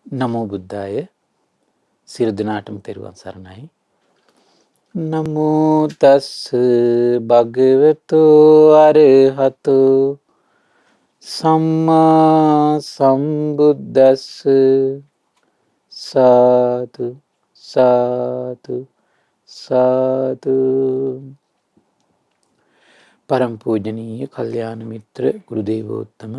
නමෝ බුද්ධාය. සියලු දෙනාටම තෙරුවන් සරණයි. නමෝ තස් භගවතු අරහතු සම්මා සම්බුද්දස්ස. සාදු සාදු සාදු. පරම පූජනීය කල්යාණ මිත්‍ර ගුරු දේවෝත්තම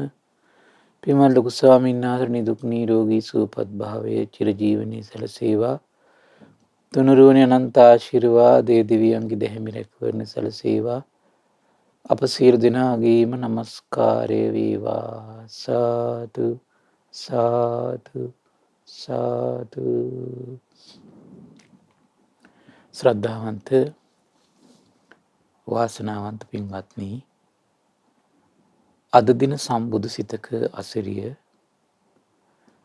පින්වත් ලොකු ස්වාමීන් වහන්සේ නිදුක් නිරෝගී සුවපත් භාවයේ චිරජීවනයේ සැලසේවා. තුනුරුවනේ අනන්ත ආශිර්වාද දෙවියන්ගේ දෙහිමි රැකවරණ සැලසේවා. අප සියලු දෙනාගේම নমස්කාරය වේවා. සාදු සාදු සාදු. ශ්‍රද්ධාවන්ත වාසනාවන්ත පින්වත්නි, අද දින සම්බුදු සිතක අසිරිය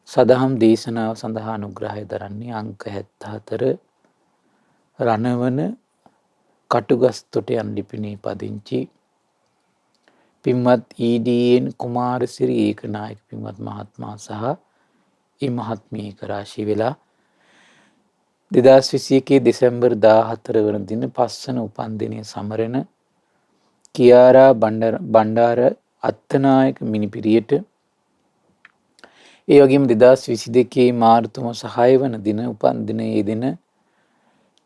සදහම් දේශනාව සඳහා අනුග්‍රහය දරන්නේ අංක 74 රණවන කටුගස්තොට යන ලිපිනේ පදිංචි පින්වත් ඊඩීඑන් කුමාරසිරි ඒකනායක පින්වත් මහත්මයා සහ ඒ මහත්මිය කරාශි වෙලා 2021 දෙසැම්බර් 14 වන දින පස්වන උපන්දිනය සමරන කියාරා බණ්ඩාර අත්තනායක මිනිපිරියට, ඒ වගේම 2022 මාර්තු මාස 6 වන දින උපන්දිනයේ දින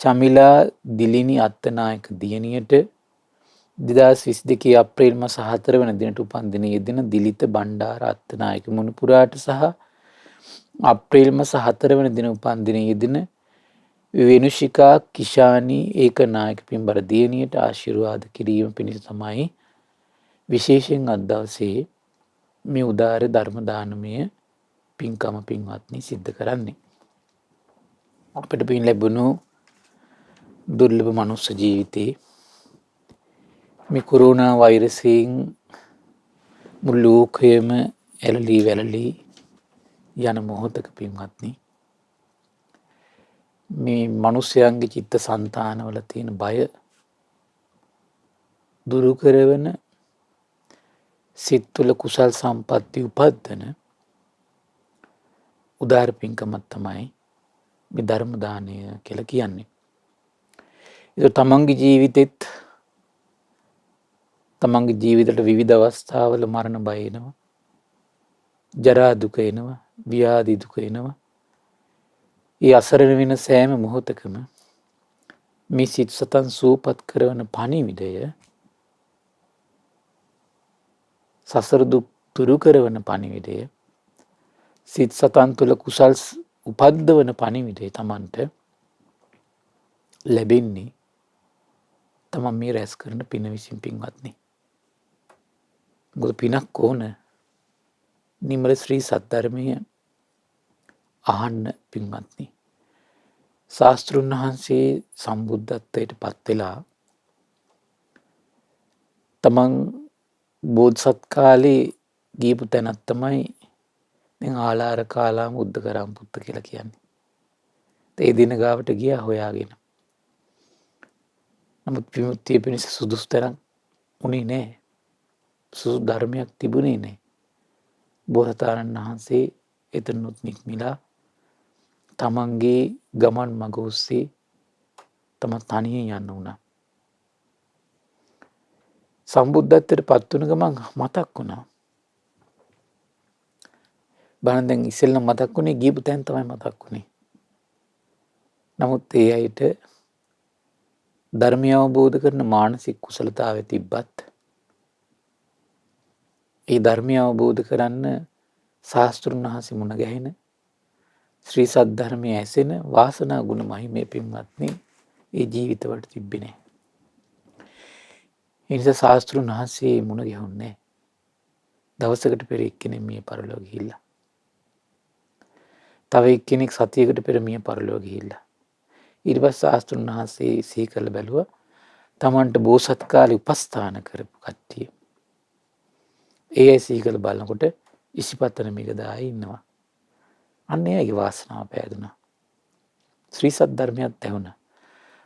චමිලා දිලිනි අත්තනායක දියණියට, 2022 අප්‍රේල් මාස 4 වන දිනට උපන්දිනයේ දින දිලිත බණ්ඩාර අත්තනායක මුණුපුරාට සහ අප්‍රේල් මාස 4 වන දින උපන්දිනයේ දින වෙනුෂිකා කිෂානි ඒකනායක පින්බර දියණියට ආශිර්වාද කිරීම පිණිස තමයි විශේෂයෙන් අද දවසේ මේ උදාර ධර්ම දානමය පින්කම පින්වත්නි සිද්ධ කරන්නේ. අපිට පින් ලැබුණු දුර්ලභ මනුස්ස ජීවිතේ මේ කොරෝනා වෛරසයෙන් මුළු ලෝකයම ඇලලී වැළලී යන මොහොතක පින්වත්නි, මේ මිනිස්යාගේ චිත්ත සංතානවල තියෙන බය දුරු කරවන, සිත් තුළ කුසල් සම්පatti උපද්දන උදාර පින්කමක් තමයි මේ ධර්ම දානය කියලා කියන්නේ. ඒක තමන්ගේ ජීවිතෙත් තමන්ගේ ජීවිතයට විවිධ අවස්ථාවල මරණ බය එනවා, ජරා දුක එනවා, ව්‍යාධි දුක එනවා. ඒ අසරණ වෙන සෑම මොහොතකම මේ සිත් සතන් සූපත් කරවන පණිවිඩය, සසර දුක් දුරු කරවන පණිවිඩය, සිත් සතන් තුළ කුසල් උපද්දවන පණිවිඩය තමන්ට ලැබෙන්නේ තමන් මේ රැස් කරන පින විසින් පින්වත්නි. මොකද පිනක් ඕන නිමල ශ්‍රී සද්ධර්මය අහන්න පින්වත්නි. ශාස්ත්‍රුන් වහන්සේ සම්බුද්ධත්වයට පත් වෙලා තමන් බෝධිසත් කාලේ ගියපු තැනක් තමයි දැන් ආලාර කාලාම උද්දකරම් පුත්ත කියලා කියන්නේ. ඒ දින ගාවට ගියා හොයාගෙන. නමුත් විමුක්තිය පිණිස සුදුසු තැනක් උනේ නැහැ. සුදුසු ධර්මයක් තිබුණේ නැහැ. බෝසතාණන් වහන්සේ එතනොත් නික්මිලා තමන්ගේ ගමන් මඟ ඔස්සේ තමන් තනියෙන් යන්න වුණා. සම්බුද්ධත්වයට පත් වුණ ගමන් මතක් වුණා. බලන්න දැන් ඉස්සෙල්ලා මතක් වුණේ ගියපු තැන තමයි මතක් වුණේ. නමුත් ඒ අයට ධර්මය අවබෝධ කරන මානසික කුසලතාවය තිබ්බත් ඒ ධර්මය අවබෝධ කරන්න ශාස්ත්‍රුන් වහන්සේ මුණ ගැහෙන, ශ්‍රී සද්ධර්මය ඇසෙන වාසනා ගුණ මහිමේ පින්වත්නි ඒ ජීවිතවලට තිබ්බේ නැහැ. ඒ නිසා ශාස්ත්‍රුන් වහන්සේ මුණ ගැහුන්නේ දවසකට පෙර එක්කෙනෙක් මිය පරලොව ගිහිල්ලා. තව එක්කෙනෙක් සතියකට පෙර මිය පරලොව ගිහිල්ලා. ඊට පස්සේ ශාස්ත්‍රුන් වහන්සේ සිහි කරලා බැලුවා තමන්ට බෝසත් කාලේ උපස්ථාන කරපු කට්ටිය. ඒ අය සිහි කරලා බලනකොට ඉසිපතන මිගදායි ඉන්නවා. අන්න එයාගේ වාසනාව පෑදුනා. ශ්‍රී සද්ධර්මයත් ඇහුණා.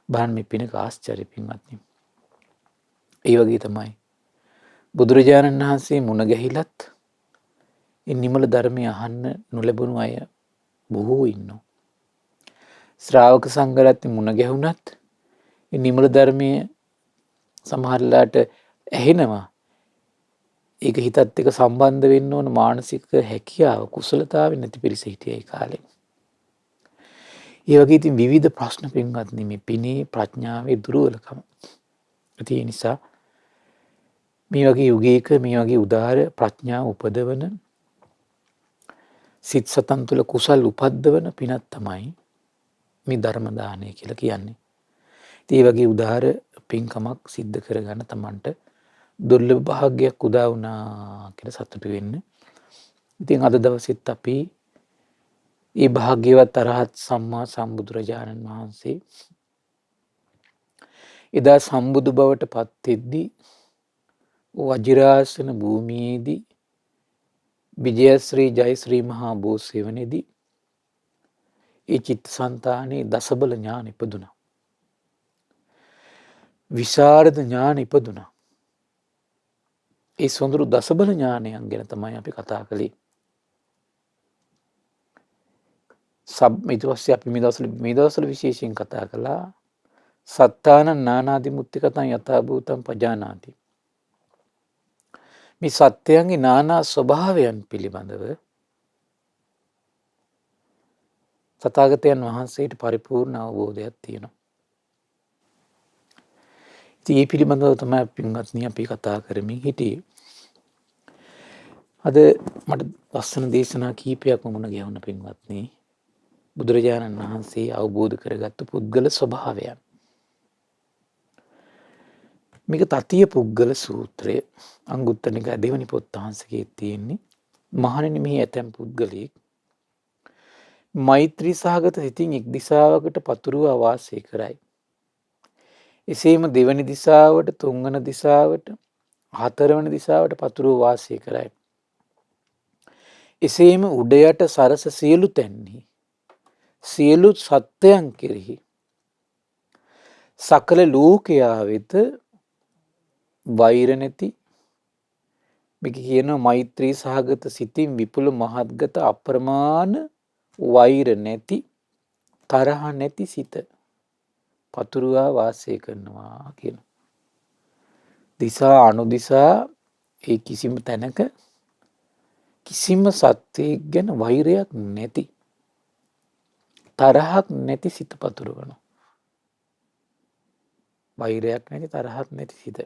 බලන්න මේ පිනක ආශ්චර්ය පින්වත්නි. ඒ වගේ තමයි බුදුරජාණන් වහන්සේ මුණ ගැහිලත් ඒ නිමල ධර්මය අහන්න නොලැබුණු අය බොහෝ ඉන්නවා. ශ්‍රාවක සංඝරත්නය මුණ ගැහුණත් නිමල ධර්මයේ සමහරලාට ඇහෙනවා. ඒක හිතත් එක්ක සම්බන්ධ වෙන්න ඕන මානසික හැකියාව කුසලතාවෙ නැති පිරිස හිටියයි ඒ කාලේ. ඒ වගේ ඉතින් විවිධ ප්‍රශ්න පින්වත්නි මේ පිනේ ප්‍රඥාවේ දුර්වලකම. ඒ නිසා මේ වගේ යුගයක මේ වගේ උදාර ප්‍රඥාව උපදවන සිත් සතන් තුළ කුසල් උපද්දවන පිනක් තමයි මේ ධර්ම දානය කියලා කියන්නේ. ඒ වගේ උදාර පින්කමක් සිද්ධ කරගන්න තමන්ට දුර්ලභ භාග්‍යයක් උදා වුණා කියලා සතුටු වෙන්න. ඉතින් අද දවසෙත් අපි මේ භාග්‍යවත් අරහත් සම්මා සම්බුදුරජාණන් වහන්සේ එදා සම්බුදු බවට පත් වෙද්දී වජිරාසන භූමියේදී විජයශ්‍රී ජයශ්‍රී මහා බෝසෙවණේදී ඒ චිත්තසංතානයේ දසබල ඥාන ඉපදුනා. විශාරද ඥාන ඉපදුනා. ඒ සොඳුරු දසබල ඥානයන් ගැන තමයි අපි කතා කළේ. ඊට පස්සේ අපි මේ දවස්වල විශේෂයෙන් කතා කළා සත්තාන නානාදිමුත්ති කතං යථා භූතං පජානාති. මේ සත්‍යයන්ගේ නානා ස්වභාවයන් පිළිබඳව තථාගතයන් වහන්සේට පරිපූර්ණ අවබෝධයක් තියෙනවා. ඉතින් මේ පිළිබඳව තමයි පින්වත්නි අපි කතා කරමින් හිටියේ. අද මට ලස්සන දේශනා කීපයක් මුණ ගැහුණ පින්වත්නි. බුදුරජාණන් වහන්සේ අවබෝධ කරගත්තු පුද්ගල ස්වභාවයන්. මේක තතිය පුද්ගල සූත්‍රය අංගුත්තර නිකාය දෙවනි පොත් වහන්සේගේ තියෙන්නේ. මහණෙනි මෙහි ඇතැම් පුද්ගලයෙක් මෛත්‍රී සහගත සිතින් එක් දිසාවකට පතුරුවා වාසය කරයි. එසේම දෙවනි දිසාවට, තුන්වන දිසාවට, හතරවන දිසාවට පතුරුව වාසය කරයි. එසේම උඩ යට සරස සියලු තැන්හි සියලු සත්වයන් කෙරෙහි සකල ලෝකයා වෙත වෛර නැති මේක කියනවා මෛත්‍රී සහගත සිතින් විපුල මහත්ගත අප්‍රමාණ වෛර නැති තරහ නැති සිත පතුරුවා වාසය කරනවා කියන. දිසා අනුදිසා ඒ කිසිම තැනක කිසිම සත්වයෙක් ගැන වෛරයක් නැති තරහක් නැති සිත පතුරවනවා. වෛරයක් නැති තරහක් නැති සිත.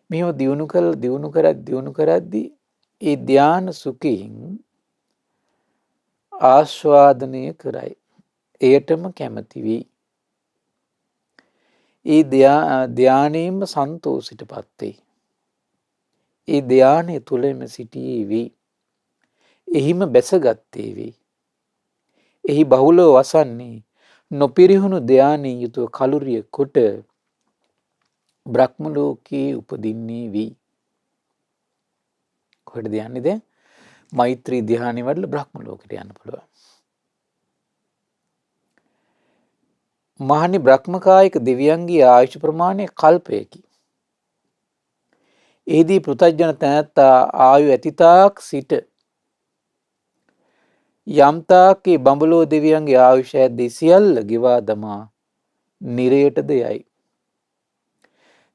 මේව දියුණු කරද්දී ඒ ධ්‍යාන සුඛයෙන් ආස්වාදනය කරයි. එයටම කැමති වෙයි. ඒ ධ්‍යානයෙන්ම සන්තෝෂයටපත් වෙයි. ඒ ධ්‍යානය තුළම සිටියේ වෙයි. එහිම බැසගත්තේ වෙයි. එහි බහුලව වසන්නේ නොපිරිහුණු ධ්‍යානයෙන් යුතුව කලුරිය කොට බ්‍රහ්ම ලෝකයේ උපදින්නේ වෙයි. කොහෙටද යන්නේ දැන්? මෛත්‍රී ධ්‍යානෙ වඩලා බ්‍රහ්ම ලෝකෙට යන්න පුළුවන්. මහණි බ්‍රහ්මකායික දෙවියන්ගේ ආයුෂ ප්‍රමාණය කල්පයකි. එහිදී පෘථග්ජන තැනැත්තා ආයු ඇතිතාක් සිට යම්තාකේ බඹලෝ දෙවියන්ගේ ආයුෂ ඇද්දී සියල්ල ගෙවා දමා නිරයටද යයි.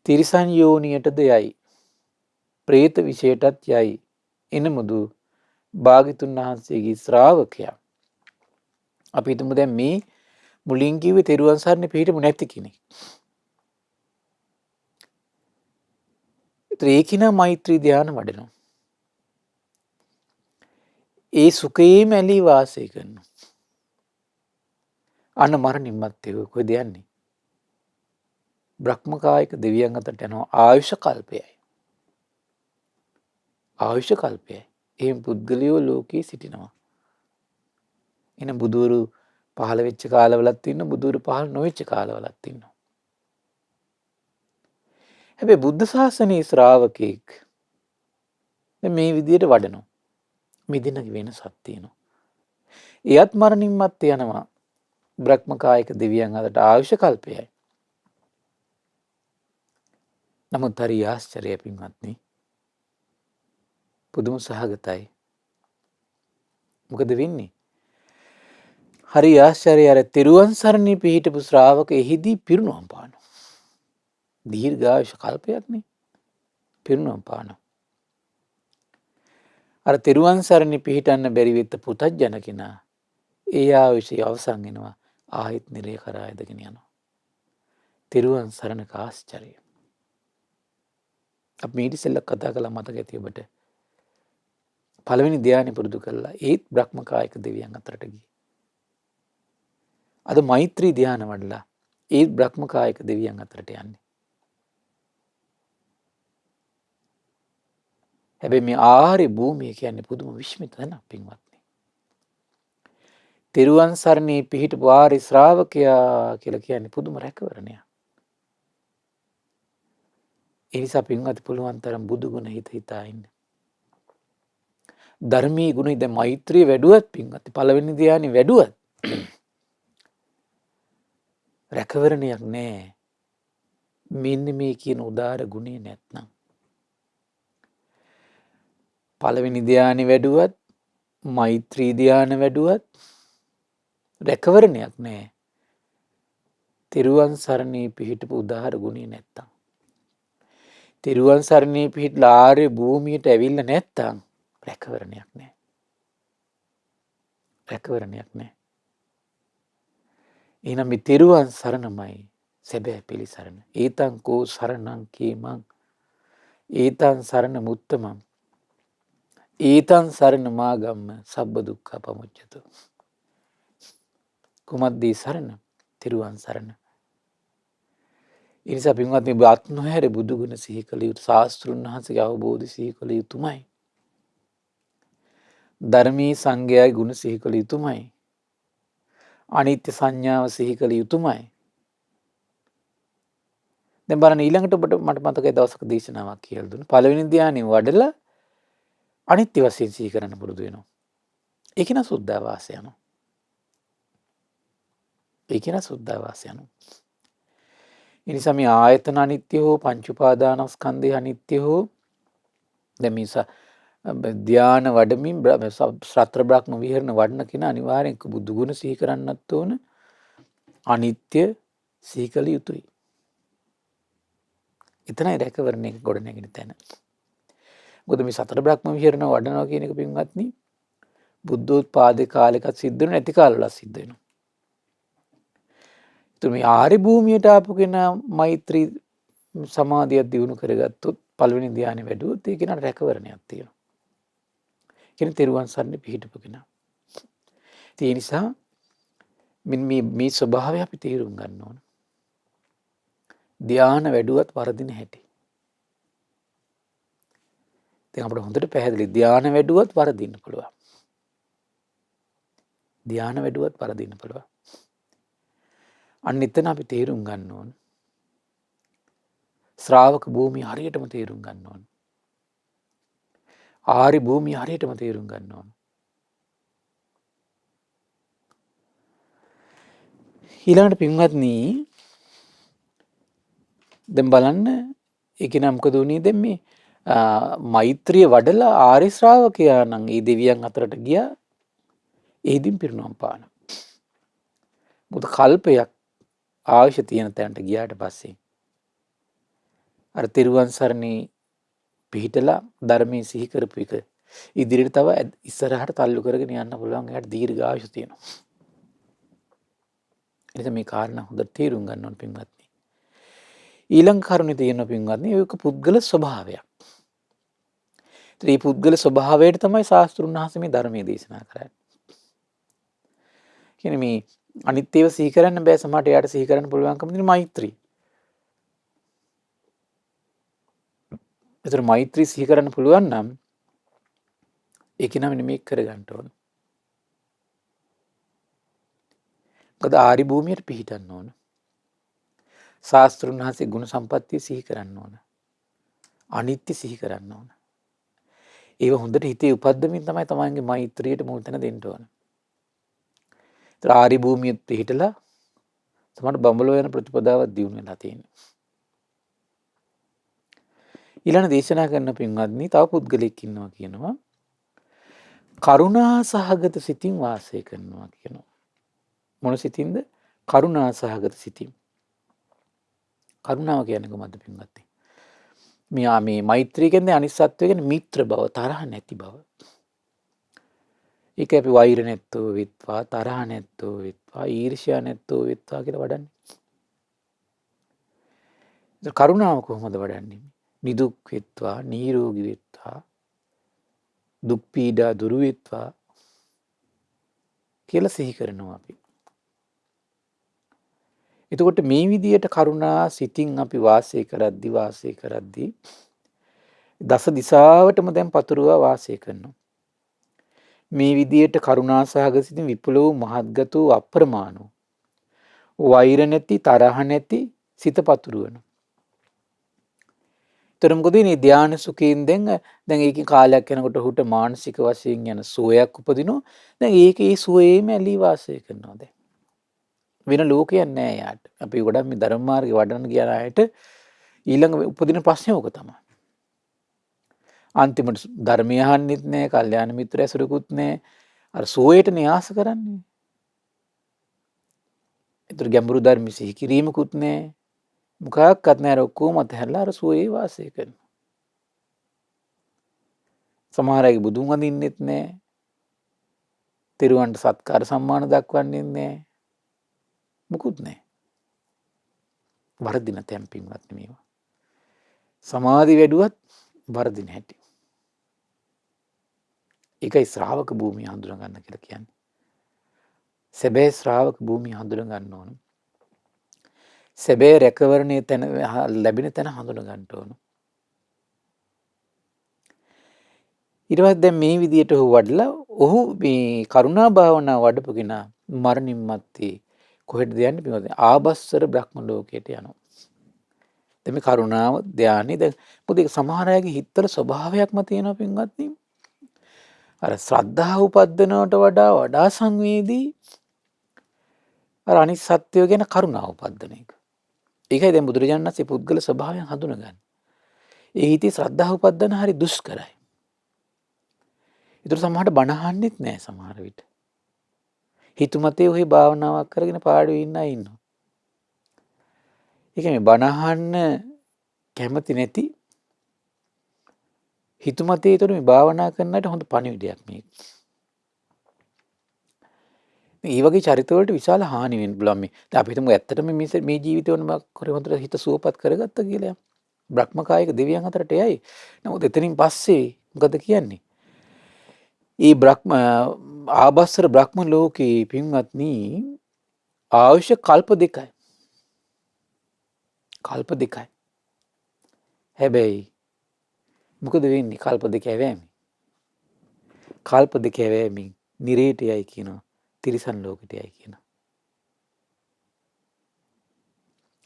තිරිසන් යෝනියටද යයි. ප්‍රේත විශේෂයටත් යයි. එනමුදු භාග්‍යතුන් වහන්සේගේ ශ්‍රාවකයා. අපි හිතමු දැන් මේ මුලින් කිව්වේ තෙරුවන් සරණ පිහිටමු නැති කෙනෙක්. ඒකිනා මෛත්‍රී ධ්‍යාන වඩනවා. ඒ සුඛයේම ඇලී වාසය කරනවා. අන්න මරණින් මත්තේ කොහෙද යන්නේ? බ්‍රහ්මකායික දෙවියන් අතරට යනවා. ආයුෂ කල්පයයි. ආයුෂ කල්පයයි. එහෙම පුද්ගලයෝ ලෝකේ සිටිනවා. එන බුදුරු පහළ වෙච්ච කාලවලත් ඉන්න බුදුරු පහළ නොවෙච්ච කාලවලත් ඉන්නවා. හැබැයි බුද්ධ ශාසනයේ ශ්‍රාවකෙක් මේ විදියට වඩනවා. මිදින වෙනසක් තියෙනවා. එයත් මරණින් මත්තේ යනවා. බ්‍රහ්මකායික දෙවියන් අතරට ආයුෂ කල්පයයි. නමුත් හරි ආශ්චර්යයි පින්වත්නි. පුදුම සහගතයි. මොකද වෙන්නේ? හරි ආශ්චර්යයි අර තෙරුවන් සරණේ පිහිටපු ශ්‍රාවක එහිදී පිරිනුවම් පානවා. දීර්ඝායුෂ කල්පයක්නේ පිරිනුවම් පානවා. අර තෙරුවන් සරණේ පිහිටන්න බැරි වෙච්ච පුතත්ජන කෙනා ඒ ආයුෂය අවසන් වෙනවා ආයෙත් නිරය කරා ඇදගෙන යනවා. තෙරුවන් සරණක ආශ්චර්යය. අපි ඊට ඉස්සෙල්ලා කතා කළා මතක ඇති ඔබට. පළවෙනි ධ්‍යානෙ පුරුදු කළා ඒත් බ්‍රහ්මකායික දෙවියන් අතරට ගියේ. අද මෛත්‍රී ධ්‍යාන වඩලා ඒත් බ්‍රහ්මකායික දෙවියන් අතරට යන්නේ. හැබැයි මේ ආර්ය භූමිය කියන්නේ පුදුම විශ්මිත තැනක් පින්වත්නි. තෙරුවන් සරණේ පිහිටපු ආර්ය ශ්‍රාවකයා කියලා කියන්නේ පුදුම රැකවරණයක්. ඒ නිසා පින්වත්නි පුළුවන් තරම් බුදු ගුණ හිතා ඉන්න. ධර්මී ගුණ දැන් මෛත්‍රිය වැඩුවත් පින්වත්නි පළවෙනි ධ්‍යානෙ වැඩුවත් රැකවරණයක් නෑ. මෙන්න මේ කියන උදාර ගුණේ නැත්නම් පළවෙනි ධ්‍යානෙ වැඩුවත් මෛත්‍රී ධ්‍යාන වැඩුවත් රැකවරණයක් නෑ. තෙරුවන් සරණේ පිහිටපු උදාර ගුණේ නැත්තම්. තෙරුවන් සරණේ පිහිටලා ආර්ය භූමියට ඇවිල්ලා නැත්තම් රැකවරණයක් නෑ. රැකවරණයක් නෑ. එහෙනම් මේ තෙරුවන් සරණමයි සැබෑ පිළිසරණ. ඒතං කෝ සරණං කීමං ඒතං සරණ මුත්තමං ඒතං සරණ මාගම්ම සබ්බ දුක්ඛ පමුච්චතු. කුමද්දී සරණ? තෙරුවන් සරණ. ඒ නිසා පින්වත්නි ඔබ අත් නොහැර බුදු ගුණ සිහි කළ යුතු, ශාස්ත්‍රුන් වහන්සේගේ අවබෝධය සිහි කළ යුතුමයි. ධර්මී සංඝයාගේ ගුණ සිහි කළ යුතුමයි. අනිත්‍ය සංඥාව සිහි කළ යුතුමයි. දැන් බලන්න ඊළඟට ඔබට මට මතකයි දවසක දේශනාවක් කියලා දුන්නා. පළවෙනි ධ්‍යානෙ වඩලා අනිත්‍ය වශයෙන් සිහි කරන්න පුරුදු වෙනවා. ඒක න සුද්ධාවාස යනවා. ඒක න සුද්ධාවාස යනවා. ඒ නිසා මේ ආයතන අනිත්‍ය හෝ පංච උපාදානස්කන්ධය අනිත්‍ය හෝ දැන් මේ ධ්‍යාන වඩමින් සතර බ්‍රහ්ම විහරණ වඩන කෙනා අනිවාර්යෙන් බුදු ගුණ සිහි කරන්නත් ඕන, අනිත්‍ය සිහි කළ යුතුයි. එතනයි රැකවරණයක ගොඩ නැගෙන තැන. මොකද මේ සතර බ්‍රහ්ම විහරණ වඩනවා කියන එක පින්වත්නි බුද්ධෝත්පාදේ කාලෙකත් සිද්ධ වෙන නැති කාලවල සිද්ධ වෙනවා. ඒත් මේ ආරි භූමියට ආපු කෙනා මෛත්‍රී සමාධිය දියුණු කරගත්තොත් පළවෙනි ධ්‍යානෙ වැඩුවොත් ඒ කෙනාට රැකවරණයක් තියෙනවා. කියන තෙරුවන් සරණේ පිහිටපු කෙනා. ඒ නිසා මේ ස්වභාවය අපි තේරුම් ගන්න ඕන. ධ්‍යාන වැඩුවත් වරදින හැටි. දැන් අපිට හොඳට පැහැදිලි ධ්‍යාන වැඩුවත් වරදින්න පුළුවන්. ධ්‍යාන වැඩුවත් වරදින්න පුළුවන්. අන්න එතන අපි තේරුම් ගන්න ඕන. ශ්‍රාවක භූමිය හරියටම තේරුම් ගන්න ඕන. ආරි භූමිය හරියටම තේරුම් ගන්න ඕන. ඊළඟට පින්වත්නි දැන් බලන්න ඒක නම් මොකද උනේ දැන් මේ මෛත්‍රිය වඩලා ආර්ය ශ්‍රාවකයා නම් ඒ දෙවියන් අතරට ගියා එහිදීන් පිරිනොම් පාන. මොකද කල්පයක් ආයුෂ තියෙන තැනට ගියාට පස්සේ අර තෙරුවන් සරණේ පිහිටලා ධර්මයේ සිහි කරපු එක ඉදිරියට තව ඉස්සරහට තල්ලු කරගෙන යන්න පුළුවන්. එයාට දීර්ඝ ආයුෂ තියෙනවා. එනිසා මේ කාරණා හොඳට තේරුම් ගන්න ඕන පින්වත්නි. ඊළඟ කරුණේ තියෙන පින්වත්නි ඒක පුද්ගල ස්වභාවයක්. ඒ පුද්ගල ස්වභාවයට තමයි ශාස්ත්‍රුන් වහන්සේ මේ ධර්මයේ දේශනා කරන්නේ. කියන්නේ මේ අනිත්‍යව සිහි කරන්න බෑ සමහරට එයාට සිහි කරන්න පුළුවන්කම තියෙන මෛත්‍රී. ඒතර මෛත්‍රී සිහි කරන්න පුළුවන් නම් ඒක නම් මේක කරගන්න ඕන. මොකද ආරි භූමියට පිහිටන්න ඕන. ශාස්ත්‍රුන් වහන්සේ ගුණ සම්පත්තිය සිහි කරන්න ඕන. අනිත්‍ය සිහි කරන්න ඕන. ඒව හොඳට හිතේ උපද්දමින් තමයි තමන්ගේ මෛත්‍රියට මුල් තැන දෙන්න ඕන. ඒතර ආරි භූමියට පිහිටලා තමයි බඹලෝ යන ප්‍රතිපදාවක් දියුණු වෙලා තියෙන්නේ. ඊළඟ දේශනා කරන පින්වත්නි තව පුද්ගලෙක් ඉන්නවා කියනවා කරුණා සහගත සිතින් වාසය කරනවා කියනවා. මොන සිතින්ද? කරුණා සහගත සිතින්. කරුණාව කියන්නේ කොහොමද පින්වත්නි? මේ මෛත්‍රී කියන්නේ අනිත් සත්වය කියන්නේ මිත්‍ර බව, තරහ නැති බව. ඒක අපි වෛර නැත්තෝ විත්වා, තරහ නැත්තෝ විත්වා, ඊර්ෂ්‍යා නැත්තෝ විත්වා කියලා වඩන්නේ. ඒක කරුණාව කොහොමද වඩන්නේ? නිදුක් විත්වා, නිරෝගී විත්වා, දුක් පීඩා දුරු විත්වා කියලා සිහි කරනවා අපි. එතකොට මේ විදියට කරුණා සිතින් අපි වාසය කරද්දී දස දිසාවටම දැන් පතුරවා වාසය කරනවා. මේ විදියට කරුණා සහගත සිතින් විපුල වූ මහත්ගත වූ අප්‍රමාණ වූ වෛර නැති තරහ නැති සිත පතුරවන. ඒතර මොකද මේ ධානය සුඛයෙන් දැන් ඒකේ කාලයක් යනකොට ඔහුට මානසික වශයෙන් යන සුවයක් උපදිනවා. දැන් ඒ සුවේම ඇලී වාසය කරනවා දැන්. වෙන ලෝකයක් නෑ යාට. අපි ගොඩක් මේ ධර්ම මාර්ගේ වඩන්න ගිය අයට ඊළඟ උපදින ප්‍රශ්නේ ඕක තමයි. අන්තිමට ධර්මය අහන්නෙත් නෑ, කල්යාණ මිත්‍ර ඇසුරකුත් නෑ. අර සෝයටනේ ආස කරන්නේ. ඒතර ගැඹුරු ධර්ම සිහි කිරීමකුත් නෑ. මොකක්වත් නෑ. ඔක්කොම අතහැරලා අර සෝයේ වාසය කරනවා. සමහර අය බුදුන් වඳින්නෙත් නෑ. තිරුවන්ට සත්කාර සම්මාන දක්වන්නේ නෑ. මුකුත් නෑ. වරදින තැන් පින්වත් මේවා. සමාධි වැඩුවත් වරදින හැටි. ඒකයි ශ්‍රාවක භූමිය හඳුනා ගන්න කියලා කියන්නේ. සැබෑ ශ්‍රාවක භූමිය හඳුනා ගන්න ඕන. සැබෑ රැකවරණයේ තැන ලැබෙන තැන හඳුනා ගන්න ඕන. ඊට පස්සේ දැන් මේ විදියට ඔහු වඩලා ඔහු මේ කරුණා භාවනා වඩපු කෙනා මරණින් මත්තේ කොහෙටද යන්නේ පින්වත්නි? ආභස්සර බ්‍රහ්ම ලෝකයට යනවා. දැන් මේ කරුණාව ධානය දැන් මොකද ඒක සමහර අයගේ හිතවල ස්වභාවයක්ම තියෙනවා පින්වත්නි. අර ශ්‍රද්ධාව උපද්දනවට වඩා සංවේදී අර අනිත් සත්‍යය ගැන කරුණාව උපද්දන එක. ඒකයි දැන් බුදුරජාණන් වහන්සේ පුද්ගල ස්වභාවයෙන් හඳුනගන්නේ. ඒ හිතේ ශ්‍රද්ධාව උපද්දන හරි දුෂ්කරයි. ඒතර සමහරට බණ අහන්නෙත් නෑ සමහර විට. හිතුමතේ ඔහි භාවනාවක් කරගෙන පාඩුවේ ඉන්න අය ඉන්නවා. ඒ කියන්නේ බණ අහන්න කැමති නැති හිතුමතේ ඒතර මේ භාවනා කරන්නට හොඳ පණිවිඩයක් මේක. මේ වගේ චරිතවලට විශාල හානි වෙන්න පුළුවන් මේ. දැන් අපි හිතමු ඇත්තටම මේ ජීවිතේ වුණ මොකක් කරේ හොඳට හිත සුවපත් කරගත්තා කියලා. බ්‍රහ්මකායික දෙවියන් අතරට යයි. නමුත් එතනින් පස්සේ මොකද කියන්නේ? ඒ ආභස්සර බ්‍රහ්ම ලෝකේ පින්වත්නි ආයුෂ කල්ප 2යි. කල්ප 2යි. හැබැයි මොකද වෙන්නේ කල්ප 2 ඇවෑමෙන්? කල්ප 2 ඇවෑමෙන් නිරේට යයි කියනවා. තිරිසන් ලෝකෙට යයි කියනවා.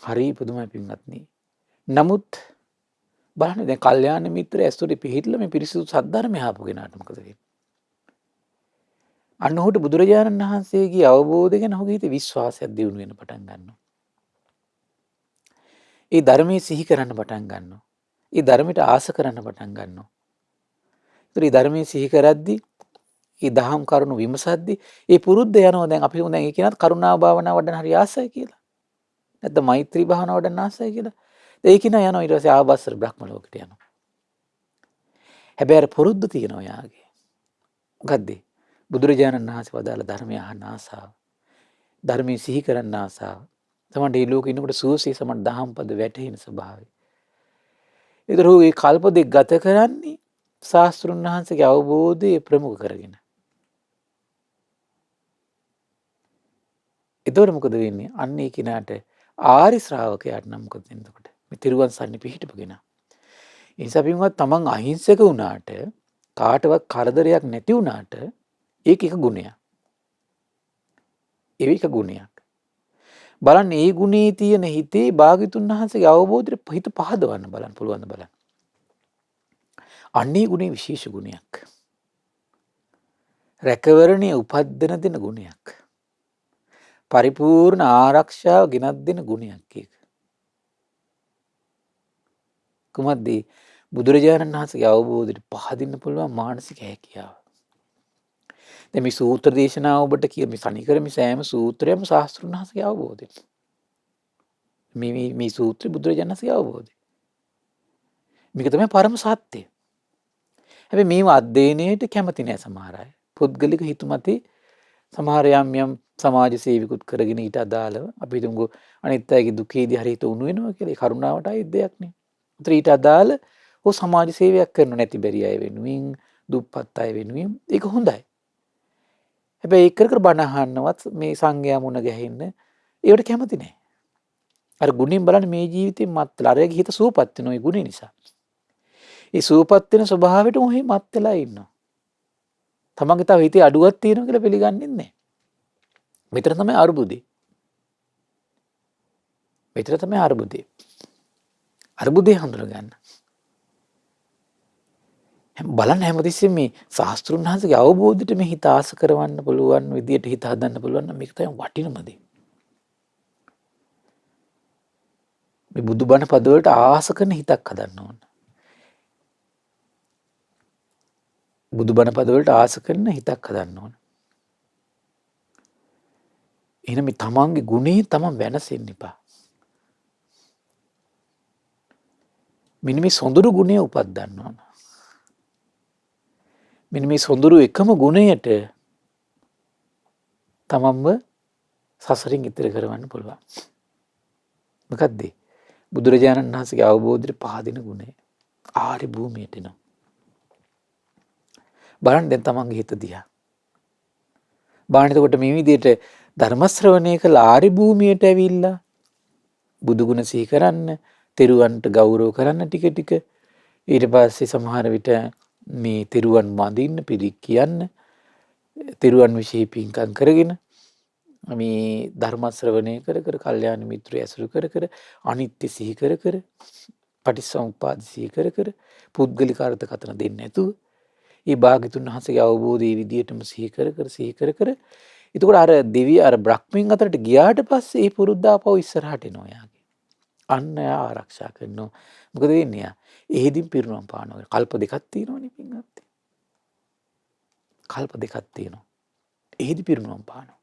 හරි පුදුමයි පින්වත්නි. නමුත් බලන්න දැන් කල්යාණ මිත්‍ර ඇසුරේ පිහිටලා මේ පිරිසිදු සද්ධර්මය ආපු කෙනාට මොකද වෙන්නේ? අන්න ඔහුට බුදුරජාණන් වහන්සේගේ අවබෝධය ගැන ඔහුගේ හිතේ විශ්වාසයක් දියුණු වෙන පටන් ගන්නවා. ඒ ධර්මයේ සිහි කරන්න පටන් ගන්නවා. ඒ ධර්මයට ආස කරන්න පටන් ගන්නවා. ඒ ධර්මයේ සිහි කරද්දී ඒ දහම් කරුණු විමසද්දී ඒ පුරුද්ද යනවා. දැන් අපි දැන් කියනත් කරුණා භාවනා වඩන හරි ආසයි කියලා. නැත්නම් මෛත්‍රී භාවනා වඩන ආසයි කියලා. ඒ කිනා යනවා ඊට පස්සේ ආභස්සර බ්‍රහ්ම ලෝකෙට යනවා. හැබැයි අර පුරුද්ද තියෙනවා යාගේ. මොකද්ද? බුදුරජාණන් වහන්සේ වදාළ ධර්මය අහන්න ආසාව. ධර්මයේ සිහි කරන්න ආසාව. තමන්ට මේ ලෝකේ ඉන්නකොට සුවසේ සමන් දහම් පද වැටහෙන ස්වභාවය. ඒතර ඔහු මේ කල්ප 2 ගත කරන්නේ ශාස්ත්‍රුන් වහන්සේගේ අවබෝධය ප්‍රමුඛ කරගෙන. එතකොට මොකද වෙන්නේ? අන්න ඒ කිනාට ආරි ශ්‍රාවකයාට නම් මොකද වෙන්නේ එතකොට? මේ තිරුවන් සරණ පිහිටපගෙන. ඒ නිසා පින්වත් තමන් අහිංසක වුණාට කාටවත් කරදරයක් නැති වුණාට ඒක එක ගුණයක්. ඒක ගුණයක්. බලන්න ඒ ගුණේ තියෙන හිතේ භාග්‍යතුන් වහන්සේගේ අවබෝධයට හිත පහදවන්න බලන්න පුළුවන් ද බලන්න. අන්නේ ගුණේ විශේෂ ගුණයක්. රැකවරණයේ උපද්දන දෙන ගුණයක්. පරිපූර්ණ ආරක්ෂාව ගෙනත් දෙන ගුණයක් ඒක. කුමද්ද? බුදුරජාණන් වහන්සේගේ අවබෝධයට පහදින්න පුළුවන් මානසික හැකියාව. දැන් මේ සූත්‍ර දේශනාව ඔබට කිය මේ සනිකර මේ සෑම සූත්‍රයම ශාස්ත්‍රුන් වහන්සේගේ අවබෝධය. මේ සූත්‍රය බුදුරජාණන් වහන්සේගේ අවබෝධය. මේක තමයි පරම සත්‍යය. හැබැයි මේව අධ්‍යයනයට කැමති නෑ සමහර අය. පුද්ගලික හිතුමතේ සමහර යම් සමාජ සේවිකුත් කරගෙන ඊට අදාළව අපි හිතමුකෝ අනිත් අයගේ දුකේදී හරි හිත උණු වෙනවා කියලා. ඒ කරුණාවට අයිත් දෙයක් නේ. උතර ඊට අදාළ ඔය සමාජ සේවයක් කරන නැති බැරි අය වෙනුවෙන් දුප්පත් අය වෙනුවෙන් ඒක හොඳයි. හැබැයි ඒක කර බණ අහන්නවත් මේ සංඝයා මුණ ගැහෙන්න ඒවට කැමති නෑ. අර ගුණෙන් බලන්න මේ ජීවිතේ මත්ලා අරගේ හිත සූපත් වෙන ওই ගුණ නිසා. ඒ සූපත් වෙන ස්වභාවයට මොහේ මත් වෙලා ඉන්නවා. තමන්ගේ තව හිතේ අඩුවක් තියෙනවා කියලා පිළිගන්නේ නැහැ. මෙතන තමයි අරුබුදේ. මෙතන තමයි අරුබුදේ. අරුබුදේ හඳුන ගන්න. බලන්න හැමතිස්සෙම මේ ශාස්ත්‍රුන් වහන්සේගේ අවබෝධයට මේ හිත ආස කරවන්න පුළුවන් විදියට හිත හදන්න පුළුවන් නම් මේක තමයි වටිනම දේ. මේ බුදුබණ පදවලට ආස කරන හිතක් හදන්න ඕන. බුදුබණ පදවලට ආස කරන හිතක් හදන්න ඕන. එහෙනම් මේ තමන්ගේ ගුණේ තමන් වෙනසෙන්න එපා. මෙන්න මේ සොඳුරු ගුණය උපද්දන්න ඕන. මෙන්න මේ සොඳුරු එකම ගුණයට තමන්ව සසරින් ඈතර කරවන්න පුළුවන්. මොකද්ද? බුදුරජාණන් වහන්සේගේ අවබෝධයට පහදින ගුණය. ආරි භූමියට එනවා. බලන්න දැන් තමන්ගේ හිත දිහා. බලන්න එතකොට මේ විදිහට ධර්ම ශ්‍රවණය කළ ආරි භූමියට ඇවිල්ලා බුදු ගුණ සිහි කරන්න, තෙරුවන්ට ගෞරව කරන්න ටික ටික. ඊට පස්සේ සමහර විට මේ තෙරුවන් වඳින්න පිරික් කියන්න, තෙරුවන් විශ්ේ පින්කම් කරගෙන මේ ධර්ම ශ්‍රවණය කර කර කල්යාණ මිත්‍රය ඇසුරු කර කර අනිත්‍ය සිහි කර කර පටිච්චසමුප්පාද සිහි කර කර පුද්ගලික අර්ථකථන දෙන්නේ නැතුව ඒ භාග්‍යතුන් වහන්සේගේ අවබෝධයේ විදියටම සිහි කර කර එතකොට අර දෙවිය අර බ්‍රහ්මයන් අතරට ගියාට පස්සේ ඒ පුරුද්දාපව ඉස්සරහට එනවා යාගේ. අන්න යා ආරක්ෂා කරනවා. මොකද වෙන්නේ යා? එහෙදින් පිරුණම් පානවා. කල්ප දෙකක් තියෙනවනේ පින්වත්නි. කල්ප දෙකක් තියෙනවා. එහෙදි පිරුණම් පානවා.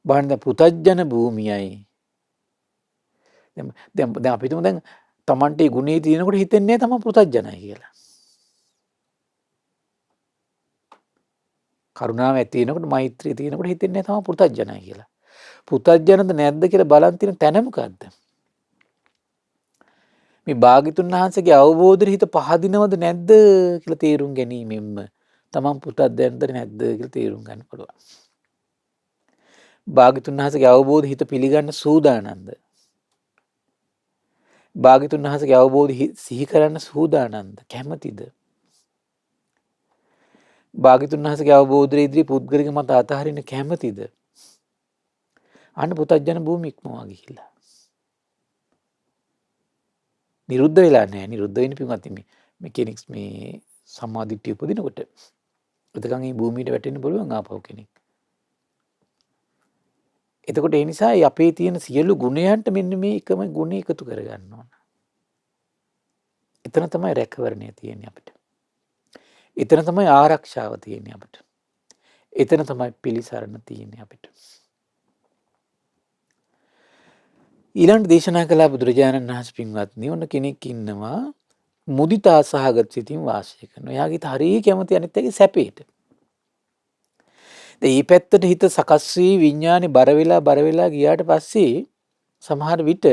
බලන්න පුතජන භූමියයි. දැන් අපි හිතමු දැන් Tamante ගුණේ තියෙනකොට හිතෙන්නේ තමන් පුතජනයි කියලා. කරුණාව ඇති වෙනකොට මෛත්‍රිය තියෙනකොට හිතෙන්නේ තමයි පුතඥයි කියලා. පුතඥද නැද්ද කියලා බලන් තියෙන තැන මොකද්ද? මේ භාග්‍යතුන් වහන්සේගේ අවබෝධෙ හිත පහදිනවද නැද්ද කියලා තේරුම් ගැනීමෙන්ම තමන් පුතඥද නැද්ද කියලා තේරුම් ගන්න පුළුවන්. භාග්‍යතුන් වහන්සේගේ අවබෝධ හිත පිළිගන්න සූදානම්ද? භාග්‍යතුන් වහන්සේගේ අවබෝධ සිහි කරන්න සූදානම්ද? කැමැතිද? භාග්‍යතුන් වහන්සේගේ අවබෝධය ඉදිරි පුද්ගලික මත අතහරින්න කැමතිද? අන්න පුතඥ භූමිය ඉක්මවා ගිහිල්ලා. නිරුද්ධ වෙලා නැහැ. නිරුද්ධ වෙන්න පින්වත් මේ කෙනෙක් මේ සම්මාදිට්ඨිය උපදිනකොට එතකන් මේ භූමියට වැටෙන්න පුළුවන් ආපහු කෙනෙක්. එතකොට ඒ නිසා අපේ තියෙන සියලු ගුණයන්ට මෙන්න මේ එකම ගුණ එකතු කරගන්න ඕන. එතන තමයි රැකවරණය තියෙන්නේ අපිට. එතන තමයි ආරක්ෂාව තියෙන්නේ අපිට. එතන තමයි පිළිසරණ තියෙන්නේ අපිට. ඊළඟ දේශනා කළා බුදුරජාණන් වහන්සේ පින්වත්නි ඔන්න කෙනෙක් ඉන්නවා මුදිතා සහගත සිතින් වාසය කරනවා. එයාගේ හරිය කැමති අනිත් එකේ සැපේට. දැන් මේ පැත්තට හිත සකස් වී විඥානේ බර වෙලා ගියාට පස්සේ සමහර විට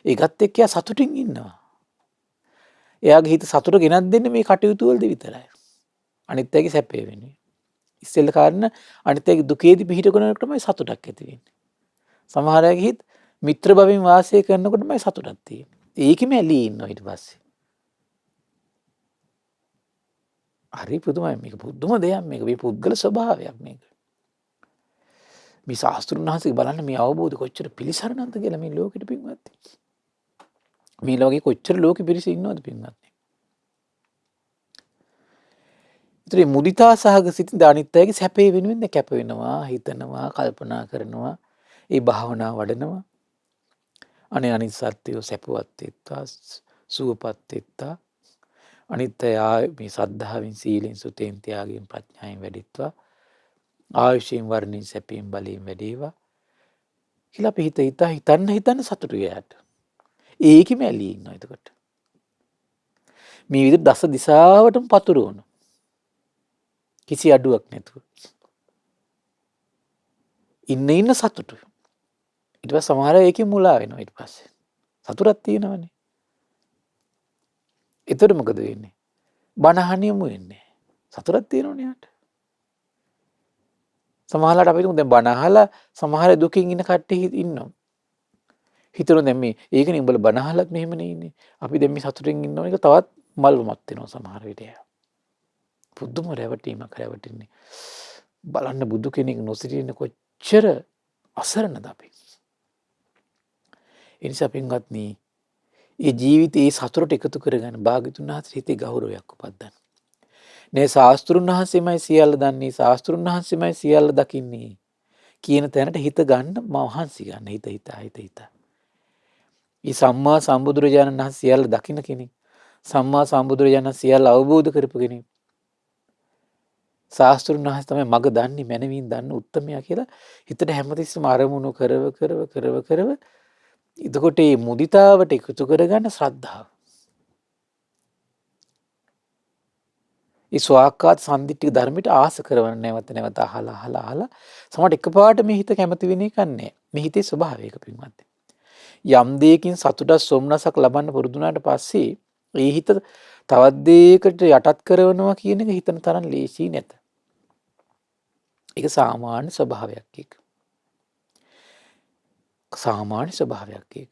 ඒකත් එක්ක සතුටින් ඉන්නවා. එයාගේ හිත සතුට ගෙනත් දෙන්නේ මේ කටයුතු වලදී විතරයි. අනිත් අයගේ සැපේ වෙන්නේ. ඉස්සෙල්ල කාරණ අනිත් අයගේ දුකේදී පිහිට කරනකොට තමයි සතුටක් ඇති වෙන්නේ. සමහර අයගේ හිත මිත්‍ර භවෙන් වාසය කරනකොට තමයි සතුටක් තියෙන්නේ. ඒකෙම ඇලී ඉන්නවා ඊට පස්සේ. හරි පුදුමයි මේක පුදුම දෙයක් මේක මේ පුද්ගල ස්වභාවයක් මේක. මේ ශාස්ත්‍රුන් වහන්සේ බලන්න මේ අවබෝධ කොච්චර පිළිසරණක්ද කියලා මේ ලෝකෙට පින්වත්. මේ ලෝකේ කොච්චර ලෝකෙ පිරිස ඉන්නවද පින්වත්නි? ඒතරේ මුදිතා සහගත සිතින් අනිත් අයගේ සැපේ වෙනුවෙන් කැප වෙනවා, හිතනවා, කල්පනා කරනවා, ඒ භාවනාව වඩනවා. අනේ අනිත් සත්‍යෝ සැපවත් වෙත්වා, සුවපත් වෙත්වා. අනිත් අය මේ සද්ධාවෙන්, සීලෙන්, සුතෙන්, ත්‍යාගයෙන්, ප්‍රඥාවෙන් වැඩිත්වා. ආයුෂයෙන් වර්ණයෙන් සැපයෙන් බලයෙන් වැඩේවා කියලා අපි හිතන්න සතුටු එයාට. ඒකෙම ඇලී ඉන්නවා එතකොට. මේ විදිහට දස දිශාවටම පතුරවන. කිසි අඩුවක් නැතුව. ඉන්න සතුටු. ඊට පස්සේ සමහර අය ඒකෙන් මුලා වෙනවා ඊට පස්සේ. සතුටක් තියෙනවනේ. එතකොට මොකද වෙන්නේ? බණ අහන්න යමු වෙන්නේ. සතුටක් තියෙනවනේ යාට. සමහරවිට අපි දැන් බණ අහලා සමහර දුකින් ඉන්න කට්ටිය ඉන්නවා. හිතන දැන් මේ ඒකනේ උඹලා බණ අහලත් මෙහෙමනේ ඉන්නේ. අපි දැන් මේ සතුටින් ඉන්නව එක තවත් මල්වමත් වෙනවා සමහර විට. පුදුම රැවටින්නේ. බලන්න බුදු කෙනෙක් නොසිටින කොච්චර අසරණද අපි. ඒ නිසා පින්වත්නි, ඒ ජීවිතයේ සතුටට එකතු කරගන්න භාග්‍යතුන් වහන්සේ හිතේ ගෞරවයක් උපද්දන්න. නේ ශාස්ත්‍රුන් වහන්සේමයි සියල්ල දන්නේ, ශාස්ත්‍රුන් වහන්සේමයි සියල්ල දකින්නේ කියන තැනට හිත ගන්න මහන්සි ගන්න. හිත. මේ සම්මා සම්බුදුරජාණන් වහන්සේ සියල්ල දකින්න කෙනෙක්. සම්මා සම්බුදුරජාණන් සියල්ල අවබෝධ කරපු කෙනෙක්. ශාස්ත්‍රුන් වහන්සේ තමයි මග දන්නේ, මනවින් දන්න උත්තමයා කියලා හිතට හැමතිස්සෙම අරමුණු කරව එතකොට මේ මුදිතාවට එකතු කරගන්න ශ්‍රද්ධාව. ඒ ස්වාක්කාත සම්දිට්ඨික ධර්මයට ආස කරන නැවත අහලා සමහර එකපාරට මේ හිත කැමති වෙන එකක් නැහැ. මේ හිතේ ස්වභාවයක පින්වත්. යම් දෙයකින් සතුටක් සොම්නසක් ලබන්න පුරුදු වුණාට පස්සේ ඒ හිත තවත් දෙයකට යටත් කරනවා කියන එක හිතන තරම් ලේසි නැත. ඒක සාමාන්‍ය ස්වභාවයක් ඒක. සාමාන්‍ය ස්වභාවයක් ඒක.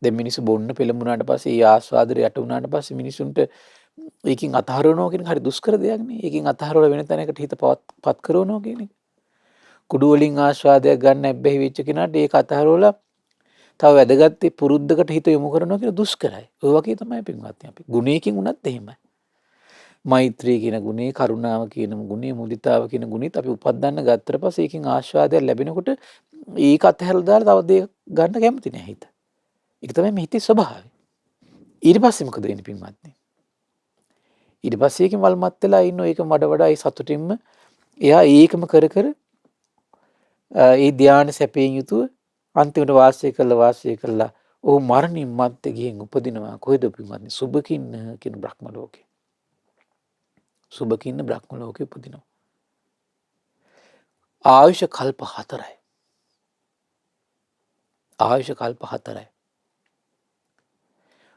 දැන් මිනිස්සු බොන්න පෙළඹුණාට පස්සේ ඒ ආස්වාදයට යට වුණාට පස්සේ මිනිසුන්ට ඒකින් අතහරවනවා කියන හරි දුෂ්කර දෙයක් නේ. ඒකින් අතහරවලා වෙන තැනකට හිත පත් කරනවා කියන එක. කුඩු වලින් ආස්වාදයක් ගන්න හැබැයි වෙච්ච කෙනාට ඒක අතහරවලා තව වැදගත් පුරුද්දකට හිත යොමු කරනවා කියන දුෂ්කරයි. ඔය වගේ තමයි පින්වත්නි අපි. ගුණයකින් උනත් එහෙමයි. මෛත්‍රී කියන ගුණේ, කරුණාව කියන ගුණේ, මුදිතාව කියන ගුණෙත් අපි උපදින්න ගත්තට පස්සේ ඒකෙන් ආස්වාදයක් ලැබෙනකොට ඒක අතහැරලා දාලා තව දෙයක් ගන්න කැමති නැහැ හිත. ඒක තමයි මේ හිතේ ස්වභාවය. ඊට පස්සේ මොකද වෙන්නේ පින්වත්නි? ඊට පස්සේ ඒකෙන් වල්මත් වෙලා ඉන්න ඒක වඩා ඒ සතුටින්ම එයා ඒකම කර ඒ ධානය සැපයෙන් යුතුව අන්තිමට වාසය කළා ඔහු මරණින් මත්තේ ගිහින් උපදිනවා කොහෙද පින්වත්නි? සුබකින්න කියන බ්‍රහ්ම ලෝකේ. සුබකින්න බ්‍රහ්ම ලෝකේ උපදිනවා. ආයුෂ කල්ප 4යි. ආයුෂ කල්ප 4යි.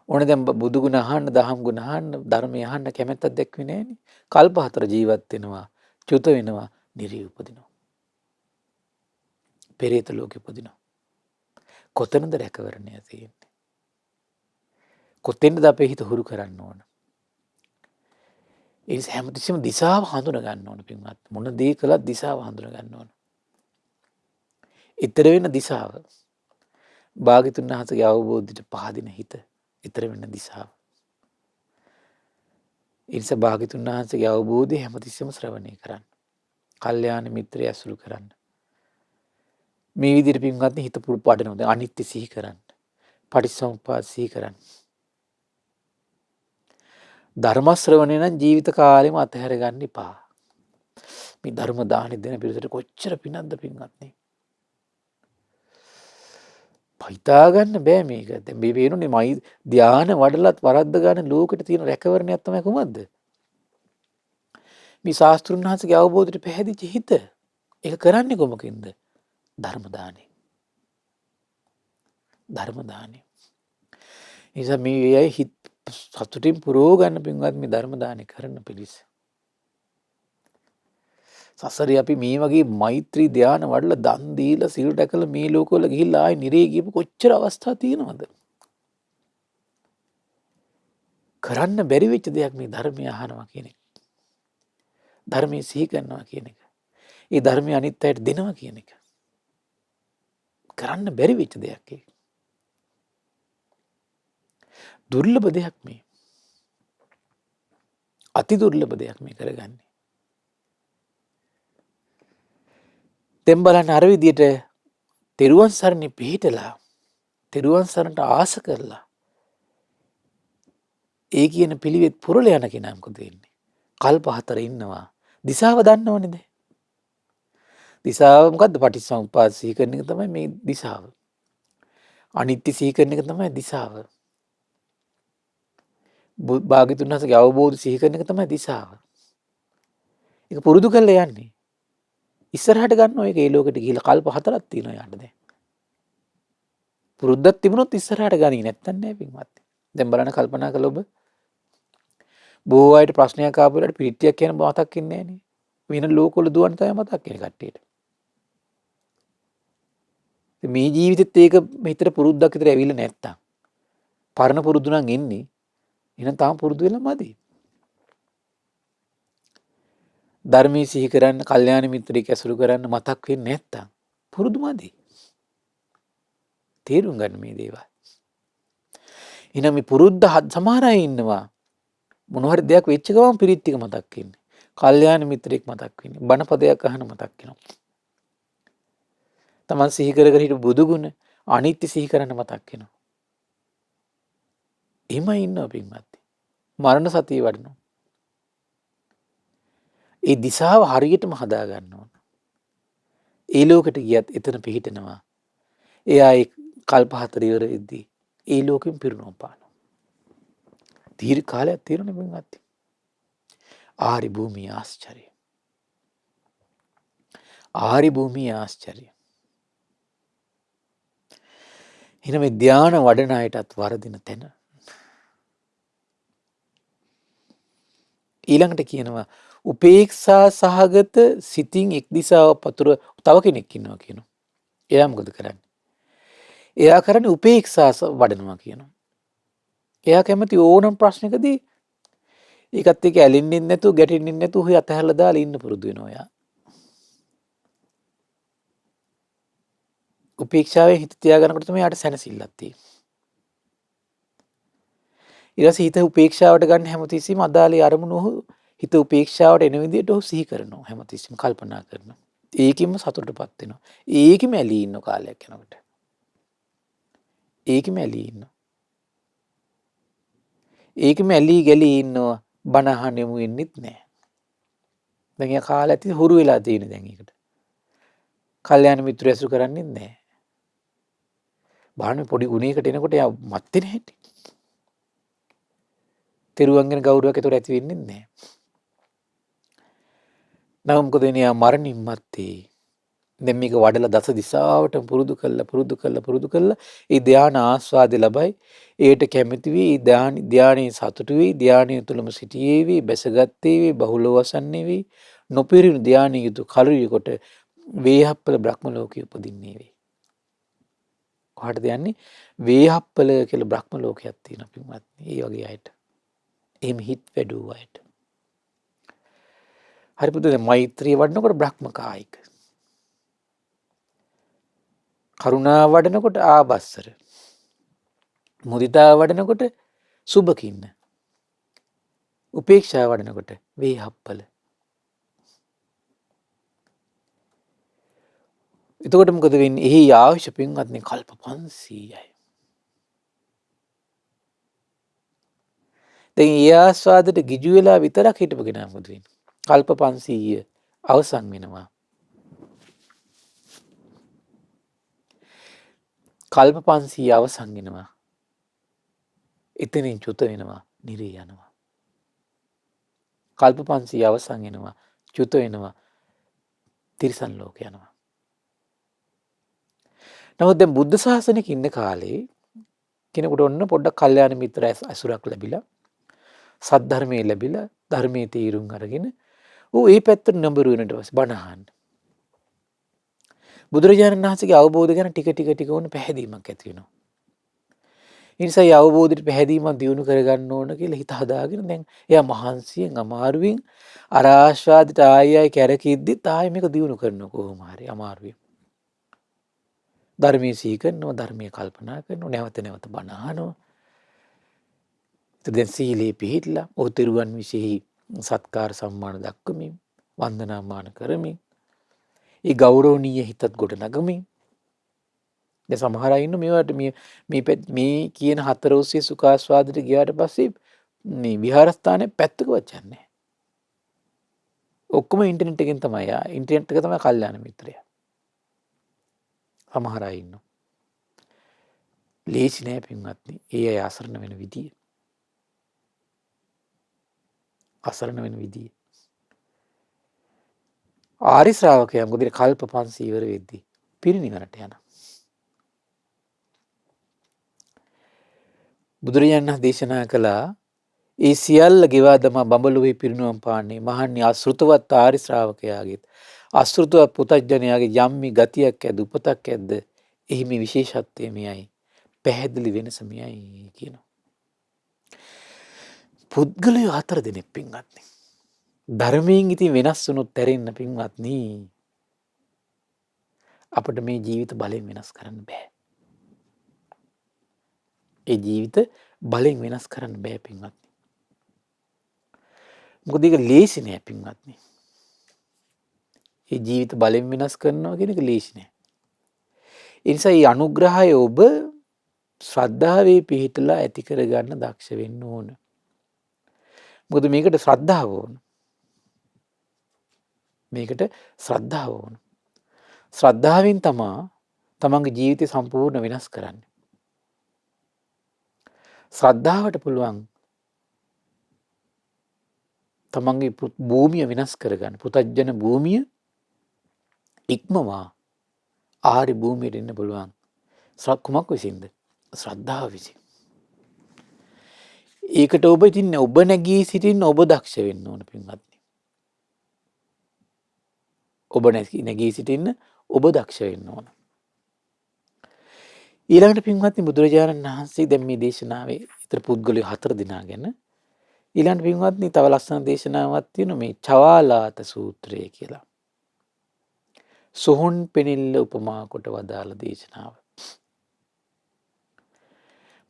ඕනේ දැන් බුදු ගුණ අහන්න, දහම් ගුණ අහන්න, ධර්මය අහන්න කැමැත්තක් දැක්වේ නෑනේ. කල්ප 4 ජීවත් වෙනවා, චුත වෙනවා, නිරේ උපදිනවා. පෙරේත ලෝකෙ උපදිනවා. කොතනද රැකවරණය තියෙන්නේ? කොතෙන්ද අපේ හිත හුරු කරන්න ඕන? ඒ හැමතිස්සෙම දිශාව හඳුන ගන්න ඕන පින්වත්. මොන දේ කළත් දිශාව හඳුන ගන්න ඕන. ඊතර වෙන දිශාව. භාග්‍යතුන් වහන්සේගේ අවබෝධයට පහදින හිත. ඊතර වෙන දිශාව. ඒ නිසා භාග්‍යතුන් වහන්සේගේ අවබෝධය හැමතිස්සෙම ශ්‍රවණය කරන්න. කල්යාණ මිත්‍රය ඇසුරු කරන්න. මේ විදිහට පින්වත්නි හිත පුරු පාඩනවා. දැන් අනිත්‍ය සිහි කරන්න. පටිච්චසමුප්පාද සිහි කරන්න. ධර්ම ශ්‍රවණය නම් ජීවිත කාලෙම අතහැර ගන්න එපා. මේ ධර්ම දාහනෙ දෙන පිරිසට කොච්චර පිනක්ද පින්වත්නි. හිතා ගන්න බෑ මේක. දැන් මේ වෙනුනේ මයි ධානය වඩලත් වරද්ද ගන්න ලෝකෙට තියෙන රැකවරණයක් තමයි කොහොමද? මේ ශාස්ත්‍රුන් වහන්සේගේ අවබෝධයට පැහැදිච්ච හිත. ඒක කරන්නේ කොමකින්ද? ධර්ම දානෙ. ධර්ම දානෙ. නිසා මේ අය හිත සතුටින් පුරව ගන්න පින්වත් මේ ධර්ම දානෙ කරන පිළිස. සසරේ අපි මේ වගේ මෛත්‍රී ධානය වඩලා දන් දීලා සිල් රැකලා මේ ලෝකවල ගිහිල්ලා ආයි නිරේ ගියපු කොච්චර අවස්ථා තියෙනවද? කරන්න බැරි වෙච්ච දෙයක් මේ ධර්මය අහනවා කියන එක. ධර්මයේ සිහි කරනවා කියන එක. ඒ ධර්මය අනිත් අයට දෙනවා කියන එක. කරන්න බැරි වෙච්ච දෙයක් ඒක. දුර්ලභ දෙයක් මේ. අති දුර්ලභ දෙයක් මේ කරගන්නේ. දැන් බලන්න අර විදියට තෙරුවන් සරණේ පිහිටලා තෙරුවන් සරණට ආස කරලා ඒ කියන පිළිවෙත් පුරල යන කෙනා මොකද වෙන්නේ? කල්ප 4 ඉන්නවා. දිශාව දන්නවනේද? දිශාව මොකද්ද? පටිච්චසමුප්පාද සිහි කරන එක තමයි මේ දිශාව. අනිත්‍ය සිහි කරන එක තමයි දිශාව. භාග්‍යතුන් වහන්සේගේ අවබෝධ සිහි කරන එක තමයි දිශාව. ඒක පුරුදු කරලා යන්නේ. ඉස්සරහට ගන්නවා ඒක ඒ ලෝකෙට ගිහිල්ලා කල්ප 4ක් තියෙනවා යාට දැන්. පුරුද්දක් තිබුණොත් ඉස්සරහට ගනී නැත්තම් නෑ පින්වත්. දැන් බලන්න කල්පනා කළ ඔබ බොහෝ අයට ප්‍රශ්නයක් ආපු වෙලාවට පිටියක් කියන මතක් වෙන්නේ නෑනේ. වෙන ලෝකවල දුවන්න තමයි මතක් වෙන්නේ කට්ටියට. මේ ජීවිතෙත් ඒක හිතට පුරුද්දක් විතර ඇවිල්ලා නැත්තම් පරණ පුරුදු නම් එන්නේ. එහෙනම් තාම පුරුදු වෙලා මදි. ධර්මයේ සිහි කරන්න, කල්යාණ මිත්‍රයෙක් ඇසුරු කරන්න මතක් වෙන්නේ නැත්තම් පුරුදු මදි. තේරුම් ගන්න මේ දේවල්. එහෙනම් මේ පුරුද්ද සමහර අය ඉන්නවා. මොන හරි දෙයක් වෙච්ච ගමන් පිරිත් ටික මතක් වෙන්නේ. කල්යාණ මිත්‍රයෙක් මතක් වෙන්නේ. බණ පදයක් අහන මතක් වෙනවා. තමන් සිහි කර කර හිටපු බුදු ගුණ අනිත්‍ය සිහි කරන්න මතක් වෙනවා. එහෙමයි ඉන්නවා පින්වත්නි. මරණ සතිය වඩනවා. ඒ දිශාව හරියටම හදා ගන්න ඕන. ඒ ලෝකෙට ගියත් එතන පිහිටනවා. එයා ඒ කල්ප 4 ඉවර වෙද්දී ඒ ලෝකෙම පිරුණම් පානවා. දීර්ඝ කාලයක් තියෙනනේ පින්වත්නි. ආරි භූමිය ආශ්චර්යය. ආරි භූමිය ආශ්චර්යය. එහෙනම් මේ ධාන වඩන අයටත් වරදින තැන. ඊළඟට කියනවා උපේක්ෂා සහගත සිතින් එක් දිශාවක් පතුර තව කෙනෙක් ඉන්නවා කියනවා. එයා මොකද කරන්නේ? එයා කරන්නේ උපේක්ෂා වඩනවා කියනවා. එයා කැමති ඕනම ප්‍රශ්නකදී ඒකත් එක්ක ඇලින්නෙත් නැතුව ගැටෙන්නෙත් නැතුව ඔය අතහැරලා දාලා ඉන්න පුරුදු වෙනවා එයා. උපේක්ෂාවේ හිත තියාගන්නකොට තමයි යාට සැනසෙල්ලක් තියෙන්නේ. ඊට පස්සේ හිත උපේක්ෂාවට ගන්න හැමතිස්සෙම අදාළේ අරමුණ ඔහු හිත උපේක්ෂාවට එන විදිහට ඔහු සිහි කරනවා හැමතිස්සෙම කල්පනා කරනවා. ඒකෙම සතුටටපත් වෙනවා. ඒකෙම ඇලී ඉන්න කාලයක් යනකොට. ඒකෙම ඇලී ඉන්නවා. ඒකෙම ඇලී ගලී ඉන්නවා. බණ අහන්නෙමු වෙන්නෙත් නැහැ. දැන් යා කාලය ඇති හුරු වෙලා තියෙන දැන් ඒකට. කල්යාණ මිත්‍රය ඇසුරු කරන්නේ නැහැ. බාහනේ පොඩි ගුණයකට එනකොට යා මත් වෙන හැටි. තෙරුවන් ගැන ගෞරවයක් ඒතර ඇති වෙන්නේ නැහැ. නම් මොකද වෙන්නේ? යා මරණින් මත්තේ දැන් මේක වඩලා දස දිශාවට පුරුදු කළා ඒ ධාන ආස්වාද ලැබයි. ඒට කැමති වී ධානයේ සතුටු වී ධානයේ තුලම සිටියේ වී බැසගත්තේ වී බහුල වසන්නේ වී නොපිරිණු ධානයේ යුතු කලුරිය කොට වේහප්පල බ්‍රහ්ම ලෝකයේ උපදින්නේ වේ. කොහටද යන්නේ? වේහප්පල කියලා බ්‍රහ්ම ලෝකයක් තියෙනවා පින්වත්නි. ඒ වගේ අයට. එහෙම හිත් වැඩුව අයට. හරි පුදුද මෛත්‍රිය වඩනකොට බ්‍රහ්ම කායික. කරුණා වඩනකොට ආබස්සර. මුදිතා වඩනකොට සුබකින්න. උපේක්ෂා වඩනකොට වේහප්පල. එතකොට මොකද වෙන්නේ? එහි ආයුෂ පින්වත්නි කල්ප 500යි. දැන් ඒ ආස්වාදයට ගිජු වෙලා විතරක් හිටපු කෙනා මොකද වෙන්නේ? කල්ප 500 අවසන් වෙනවා. කල්ප 500 අවසන් වෙනවා. එතනින් චුත වෙනවා, නිරේ යනවා. කල්ප 500 අවසන් වෙනවා, චුත වෙනවා, තිරිසන් ලෝක යනවා. නමුත් දැන් බුද්ධ ශාසනයක ඉන්න කාලේ කෙනෙකුට ඔන්න පොඩ්ඩක් කල්යාණ මිත්‍ර ඇසුරක් ලැබිලා, සද්ධර්මයේ ලැබිලා, ධර්මයේ තීරුම් අරගෙන ඌ ඒ පැත්තට නඹුරු වෙනට පස්සේ බණ අහන්න. බුදුරජාණන් වහන්සේගේ අවබෝධ ගැන ටික ඕන පැහැදීමක් ඇති වෙනවා. ඒ නිසා ඒ අවබෝධයට පැහැදීමක් දියුණු කරගන්න ඕන කියලා හිත හදාගෙන දැන් එයා මහන්සියෙන් අමාරුවෙන් අර ආස්වාදයට ආයෙ කැරකිද්දිත් ආයෙ මේක දියුණු කරනවා කොහොම හරි අමාරුවෙන්. ධර්මයේ සිහි කරනවා, ධර්මයේ කල්පනා කරනවා, නැවත බණ අහනවා. දැන් සීලේ පිහිටලා ඔතෙරුවන් විශේෂයි සත්කාර සම්මාන දක්වමින් වන්දනාමාන කරමින් ඒ ගෞරවනීය හිතත් ගොඩ නගමින් දැන් සමහර අය ඉන්න මේවට මේ කියන හතර ඔස්සේ සුඛාස්වාදයට ගියාට පස්සේ මේ විහාරස්ථානයේ පැත්තකවත් යන්නේ නැහැ. ඔක්කොම ඉන්ටර්නෙට් එකෙන් තමයි. ඉන්ටර්නෙට් එක තමයි කල්යාණ මිත්‍රයා. සමහර අය ඉන්නවා. ලේසි නෑ පින්වත්නි. ඒ අය අසරණ වෙන විදිය. අසරණ වෙන විදිය. ආරි ශ්‍රාවකයන් මොකද කල්ප 500 ඉවර වෙද්දී පිරිනිවනට යනවා. බුදුරජාණන් වහන්සේ දේශනා කළා ඒ සියල්ල ගෙවා දමා බඹලොවේ පිරිනුවම් පාන්නේ මහන්නේ අසෘතවත් ආරි ශ්‍රාවකයාගේ අසෘතවත් පුතඥයාගේ යම්මි ගතියක් ඇද්ද උපතක් ඇද්ද එහි මේ විශේෂත්වය මෙයයි පැහැදිලි වෙනස මෙයයි කියනවා. පුද්ගලයෝ 4 දෙනෙක් පින්වත්නි. ධර්මයෙන් ඉතින් වෙනස් වුණොත් ඇරෙන්න පින්වත්නි අපිට මේ ජීවිත බලෙන් වෙනස් කරන්න බෑ. ඒ ජීවිත බලෙන් වෙනස් කරන්න බෑ පින්වත්නි. මොකද ඒක ලේසි නෑ පින්වත්නි. ඒ ජීවිත බලෙන් වෙනස් කරනවා කියන එක ලේසි නෑ. ඒ නිසා මේ අනුග්‍රහය ඔබ ශ්‍රද්ධාවේ පිහිටලා ඇති කරගන්න දක්ෂ වෙන්න ඕන. මොකද මේකට ශ්‍රද්ධාව ඕන. මේකට ශ්‍රද්ධාව ඕන. ශ්‍රද්ධාවෙන් තමන්ගේ ජීවිතය සම්පූර්ණ වෙනස් කරන්නේ. ශ්‍රද්ධාවට පුළුවන් තමන්ගේ භූමිය වෙනස් කරගන්න. පුතඥ භූමිය ඉක්මවා ආරි භූමියට එන්න පුළුවන්. කුමක් විසින්ද? ශ්‍රද්ධාව විසින්. ඒකට ඔබ ඉතින් ඔබ නැගී සිටින්න ඔබ දක්ෂ වෙන්න ඕන පින්වත්නි. ඔබ නැගී සිටින්න ඔබ දක්ෂ වෙන්න ඕන. ඊළඟට පින්වත්නි බුදුරජාණන් වහන්සේ දැන් මේ දේශනාවේ ඊතර පුද්ගලයෝ 4 දෙනා ගැන ඊළඟට පින්වත්නි තව ලස්සන දේශනාවක් තියෙනවා මේ චවාලාත සූත්‍රය කියලා. සොහොන් පෙනිල්ල උපමා කොට වදාළ දේශනාව.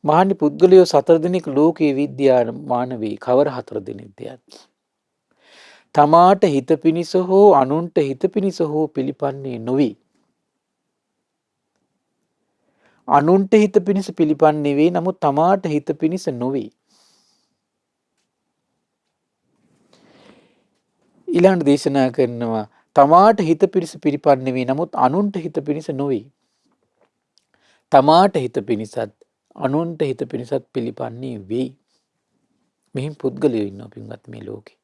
මහණි පුද්ගලයෝ 4 දෙනෙක් ලෝකේ විද්‍යාමාන වේ. කවර 4 දෙනෙක්ද? තමාට හිත පිනිස හෝ අනුන්ට හිත පිනිස හෝ පිළිපන්නේ නොවේ. අනුන්ට හිත පිනිස පිළිපන්නේ වේ. නමුත් තමාට හිත පිනිස නොවේ. ඊළඟ දේශනා කරනවා තමාට හිත පිනිස පිළිපන්නේ වේ. නමුත් අනුන්ට හිත පිනිස නොවේ. තමාට හිත පිනිසත් අනුන්ට හිත පිනිසත් පිළිපන්නේ වෙයි. මෙහිම පුද්ගලයෝ ඉන්නවා පින්වත් මේ ලෝකේ.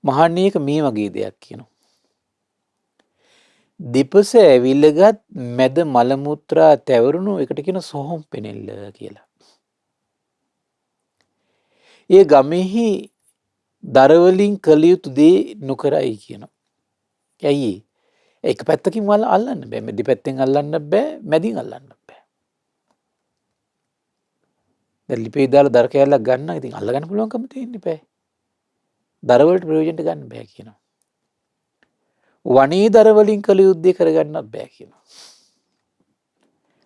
මහන්නේක මේ වගේ දෙයක් කියනවා. දෙපස ඇවිල්ලගත් මැද මල මුත්‍රා තැවරුණු එකට කියන සොහොන් පෙනෙල්ල කියලා. ඒ ගමෙහි දරවලින් කළ යුතු දේ නොකරයි කියනවා. ඇයි? එක පැත්තකින් වල අල්ලන්න බෑ. දෙපැත්තෙන් අල්ලන්න බෑ. මැදින් අල්ලන්න බෑ. දැන් ලිපේ දාලා දර කෑල්ලක් ගන්න ඉතින් අල්ලගන්න පුළුවන්කම තියෙන්නේ බෑ. දරවලට ප්‍රයෝජනට ගන්න බෑ කියනවා. වනේ දරවලින් කළ යුද්ධය කරගන්නත් බෑ කියනවා.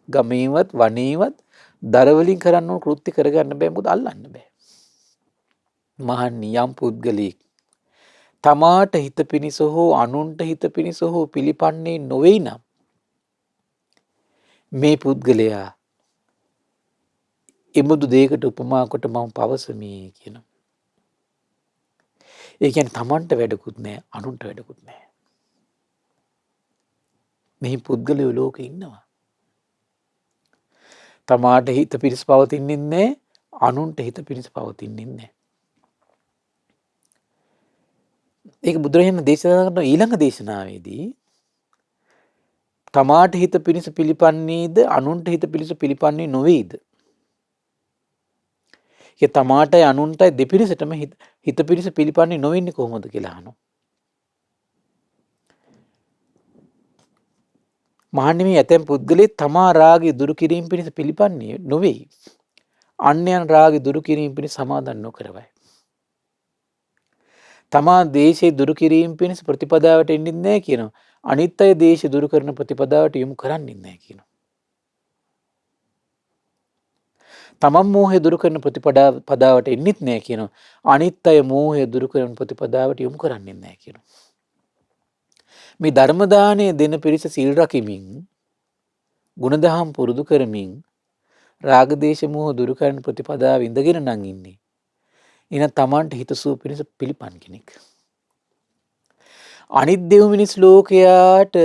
ගමේවත් වනේවත් දරවලින් කරන්න ඕන කෘත්‍ය කරගන්න බෑ. මොකද අල්ලන්න බෑ. මහන්නි යම් පුද්ගලයෙක් තමාට හිත පිනිස හෝ අනුන්ට හිත පිනිස හෝ පිළිපන්නේ නොවේ නම් මේ පුද්ගලයා එමුදු දෙයකට උපමා කොට මම පවසමි කියනවා. ඒ කියන්නේ තමන්ට වැඩකුත් නැහැ අනුන්ට වැඩකුත් නැහැ. මේ පුද්ගලයෝ ලෝකේ ඉන්නවා. තමාට හිත පිරිස පවතින්නේ නැහැ අනුන්ට හිත පිරිස පවතින්නේ නැහැ. ඒක බුදුරජාණන් දේශනා කරන ඊළඟ දේශනාවේදී තමාට හිත පිරිස පිළිපන්නේද අනුන්ට හිත පිරිස පිළිපන්නේ නොවේද? ඒ තමාටයි අනුන්ටයි දෙපිරිසටම හිත පිරිස පිළිපන්නේ නොවෙන්නේ කොහොමද කියලා අහනවා. මහන්නේ මේ ඇතැම් පුද්ගලෙක් තමා රාගය දුරු කිරීම පිණිස පිළිපන්නේ නොවේ. අන්‍යයන් රාගය දුරු කිරීම පිණිස සමාදන් නොකරවයි. තමා දේශේ දුරු කිරීම පිණිස ප්‍රතිපදාවට එන්නේ නැහැ කියනවා. අනිත් අය දේශ දුරු කරන ප්‍රතිපදාවට යොමු කරන්නේ නැහැ කියනවා. තමන් මෝහය දුරු කරන ප්‍රතිපදාවට එන්නෙත් නැහැ කියනවා. අනිත් අය මෝහය දුරු කරන ප්‍රතිපදාවට යොමු කරන්නේ නැහැ කියනවා. මේ ධර්ම දාණය දෙන පිරිස සීල් රකිමින් ගුණදහම් පුරුදු කරමින් රාග දේශ මොහ දුරු කරන ප්‍රතිපදාව ඉඳගෙන නම් ඉන්නේ. එහෙනම් Tamanට හිතසුව පිණිස පිළිපන් කෙනෙක්. අනිත් දෙව් මිනිස් ලෝකයාට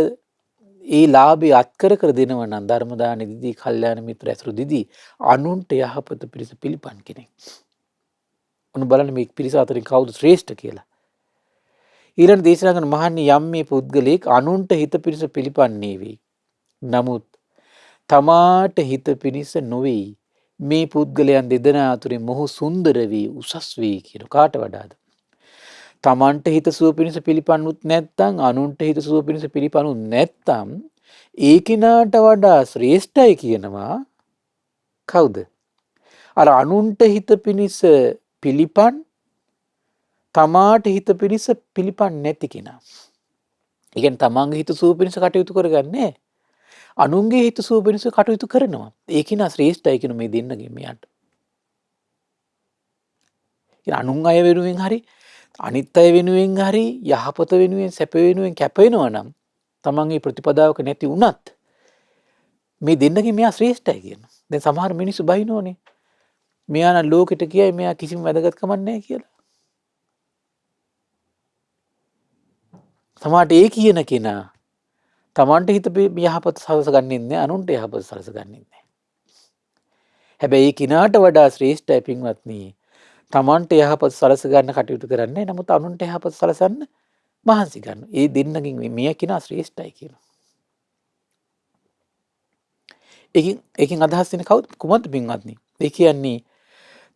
ඒ ලාභය අත්කර කර දෙනවා නම් ධර්ම දාන දිදී, කල්යාණ මිත්‍ර ඇසුරු දිදී අනුන්ට යහපත පිණිස පිළිපන් කෙනෙක්. ඔන්න බලන්න මේ පිරිස අතරින් කවුද ශ්‍රේෂ්ඨ කියලා. ඊළඟ දේශනා කරන මහන්නේ යම් මේ පුද්ගලෙක් අනුන්ට හිත පිණිස පිළිපන්නේ වේ. නමුත් තමාට හිත පිණිස නොවේ. මේ පුද්ගලයන් දෙදෙනා අතුරින් මොහු සුන්දර වී උසස් වේ කියන කාට වඩාද? තමන්ට හිතසුව පිණිස පිළිපන්නුත් නැත්නම් අනුන්ට හිතසුව පිණිස පිළිපන්නුත් නැත්නම් ඒ කෙනාට වඩා ශ්‍රේෂ්ඨයි කියනවා කවුද? අර අනුන්ට හිත පිණිස පිළිපන් තමාට හිත පිණිස පිළිපන් නැති කෙනා. ඒ කියන්නේ තමන්ගේ හිතසුව පිණිස කටයුතු කරගන්නේ අනුන්ගේ හිතසුව පිණිස කටයුතු කරනවා. ඒ කෙනා ශ්‍රේෂ්ඨයි කියන මේ දෙන්නගේ මෙයාට. ඒ අනුන් අය වෙනුවෙන් හරි අනිත් අය වෙනුවෙන් හරි යහපත වෙනුවෙන් සැප වෙනුවෙන් කැප වෙනවා නම් තමන්ගේ ප්‍රතිපදාවක නැති වුණත් මේ දෙන්නගේ මෙයා ශ්‍රේෂ්ඨයි කියනවා. දැන් සමහර මිනිස්සු බයිනෝනේ. මෙයා නම් ලෝකෙට කියයි මෙයා කිසිම වැදගත්කමක් නැහැ කියලා. සමහරට ඒ කියන කෙනා තමන්ට හිත යහපත සලසගන්නේ නැහැ අනුන්ට යහපත සලසගන්නේ නැහැ. හැබැයි ඒ කිනාට වඩා ශ්‍රේෂ්ඨයි පින්වත්නි. තමන්ට යහපත සලස ගන්න කටයුතු කරන්නේ නමුත් අනුන්ට යහපත සලසන්න මහන්සි ගන්න. ඒ දෙන්නකින් මෙයා කිනා ශ්‍රේෂ්ඨයි කියනවා. ඒකෙන් අදහස් වෙන කවුද කුමන්ත පින්වත්නි? ඒ කියන්නේ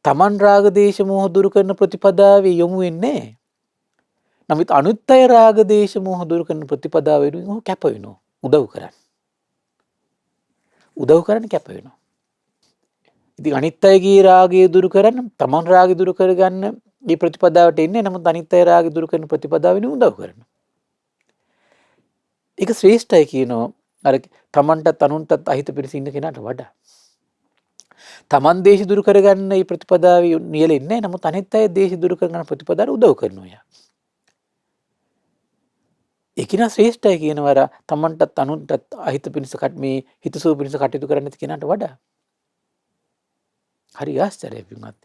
තමන් රාග දේශ මොහ දුරු කරන ප්‍රතිපදාවේ යොමු වෙන්නේ නැහැ. නමුත් අනුත් අය රාග දේශ මොහ දුරු කරන ප්‍රතිපදාව වෙනුවෙන් කැප වෙනවා. උදව් කරන්න කැප වෙනවා. ඉතින් අනිත් අයගේ රාගය දුරු කරන්න තමන් රාගය දුරු කරගන්න මේ ප්‍රතිපදාවට එන්නේ නමුත් අනිත් අය රාගය දුරු කරන ප්‍රතිපදාව වෙනුවෙන් උදව් කරනවා. ඒක ශ්‍රේෂ්ඨයි කියනවා අර තමන්ටත් අනුන්ටත් අහිත පිණිස ඉන්න කෙනාට වඩා. තමන් දේශ දුරු කරගන්න මේ ප්‍රතිපදාවේ නියැලෙන්නේ නමුත් අනිත් අය දේශ දුරු කරගන්න ප්‍රතිපදාවට උදව් කරනවා. ඒකිනා ශ්‍රේෂ්ඨයි කියනවා තමන්ටත් අනුන්ටත් අහිත පිණිස මේ හිතසුව පිණිස කටයුතු කරන්න නැති කෙනාට වඩා. හරි ආශ්චර්යයි පින්වත්.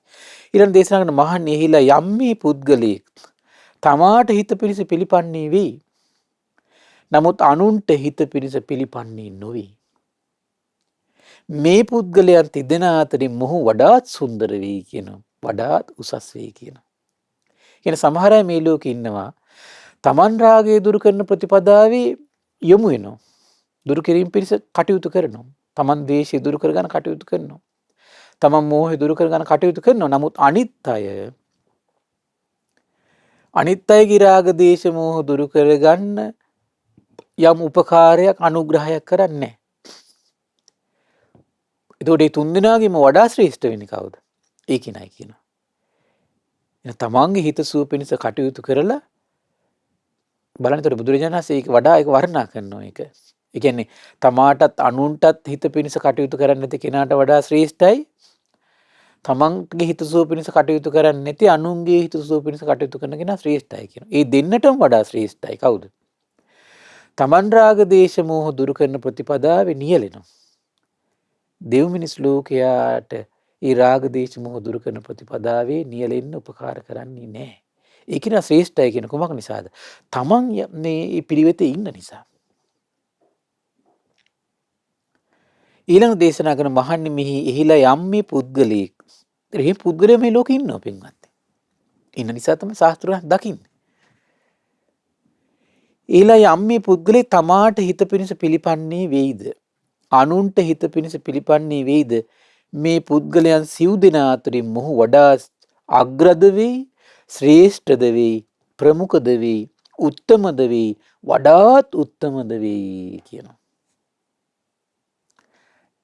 ඊළඟ දේශනා කරන මහන්නේ එහිලා යම් මේ පුද්ගලයෙක් තමාට හිත පිණිස පිළිපන්නේ වෙයි. නමුත් අනුන්ට හිත පිණිස පිළිපන්නේ නොවේ. මේ පුද්ගලයන් තිදෙනා අතරින් මොහු වඩාත් සුන්දර වෙයි කියනවා. වඩාත් උසස් වෙයි කියනවා. කියන සමහර අය මේ ලෝකේ ඉන්නවා තමන් රාගය දුරු කරන ප්‍රතිපදාවේ යොමු වෙනවා. දුරු කිරීම පිණිස කටයුතු කරනවා. තමන් ද්වේෂය දුරු කරගන්න කටයුතු කරනවා. තමන් මෝහය දුරු කරගන්න කටයුතු කරනවා. නමුත් අනිත් අයගේ රාග දේශ මෝහ දුරු කරගන්න යම් උපකාරයක් අනුග්‍රහයක් කරන්නේ නැහැ. එතකොට මේ තුන්දෙනාගේම වඩා ශ්‍රේෂ්ඨ වෙන්නේ කවුද? ඒ කෙනයි කියනවා. එහෙනම් තමන්ගේ හිතසුව පිණිස කටයුතු කරලා බලන්නතර බුදුරජාණන් වහන්සේ ඒක වඩා ඒක වර්ණනා කරනවා ඒක. ඒ කියන්නේ තමාටත් අනුන්ටත් හිත පිණිස කටයුතු කරන්නේ නැති කෙනාට වඩා ශ්‍රේෂ්ඨයි. තමන්ගේ හිතසුව පිණිස කටයුතු කරන්නේ නැති අනුන්ගේ හිතසුව පිණිස කටයුතු කරන කෙනා ශ්‍රේෂ්ඨයි කියනවා. ඒ දෙන්නටම වඩා ශ්‍රේෂ්ඨයි කවුද? තමන් රාග දේශ මොහ දුරු කරන ප්‍රතිපදාවේ නියැලෙනවා. දෙව් මිනිස් ලෝකයාට ඒ රාග දේශ මොහ දුරු කරන ප්‍රතිපදාවේ නියැලෙන්න උපකාර කරන්නේ නැහැ. ඒක නා ශ්‍රේෂ්ඨයි කියන කොමක් නිසාද? තමන් මේ පිළිවෙතේ ඉන්න නිසා. ඊළඟ දේශනා කරන මහන්නේ මෙහි එහිලා යම් මේ පුද්ගලයෙක්. ඒ පුද්ගලයා මේ ලෝකේ ඉන්නවා පින්වත්. ඉන්න නිසා තමයි ශාස්ත්‍රය දකින්නේ. ඊළඟ යම් මේ පුද්ගලයා තමාට හිත පිණිස පිළිපන්නේ වෙයිද? අනුන්ට හිත පිණිස පිළිපන්නේ වෙයිද? මේ පුද්ගලයන් සිව් දෙනා අතරින් මොහු වඩා අග්‍රද වෙයි, ශ්‍රේෂ්ඨද වෙයි, ප්‍රමුඛද වෙයි, උත්තමද වෙයි, වඩාත් උත්තමද වෙයි කියනවා.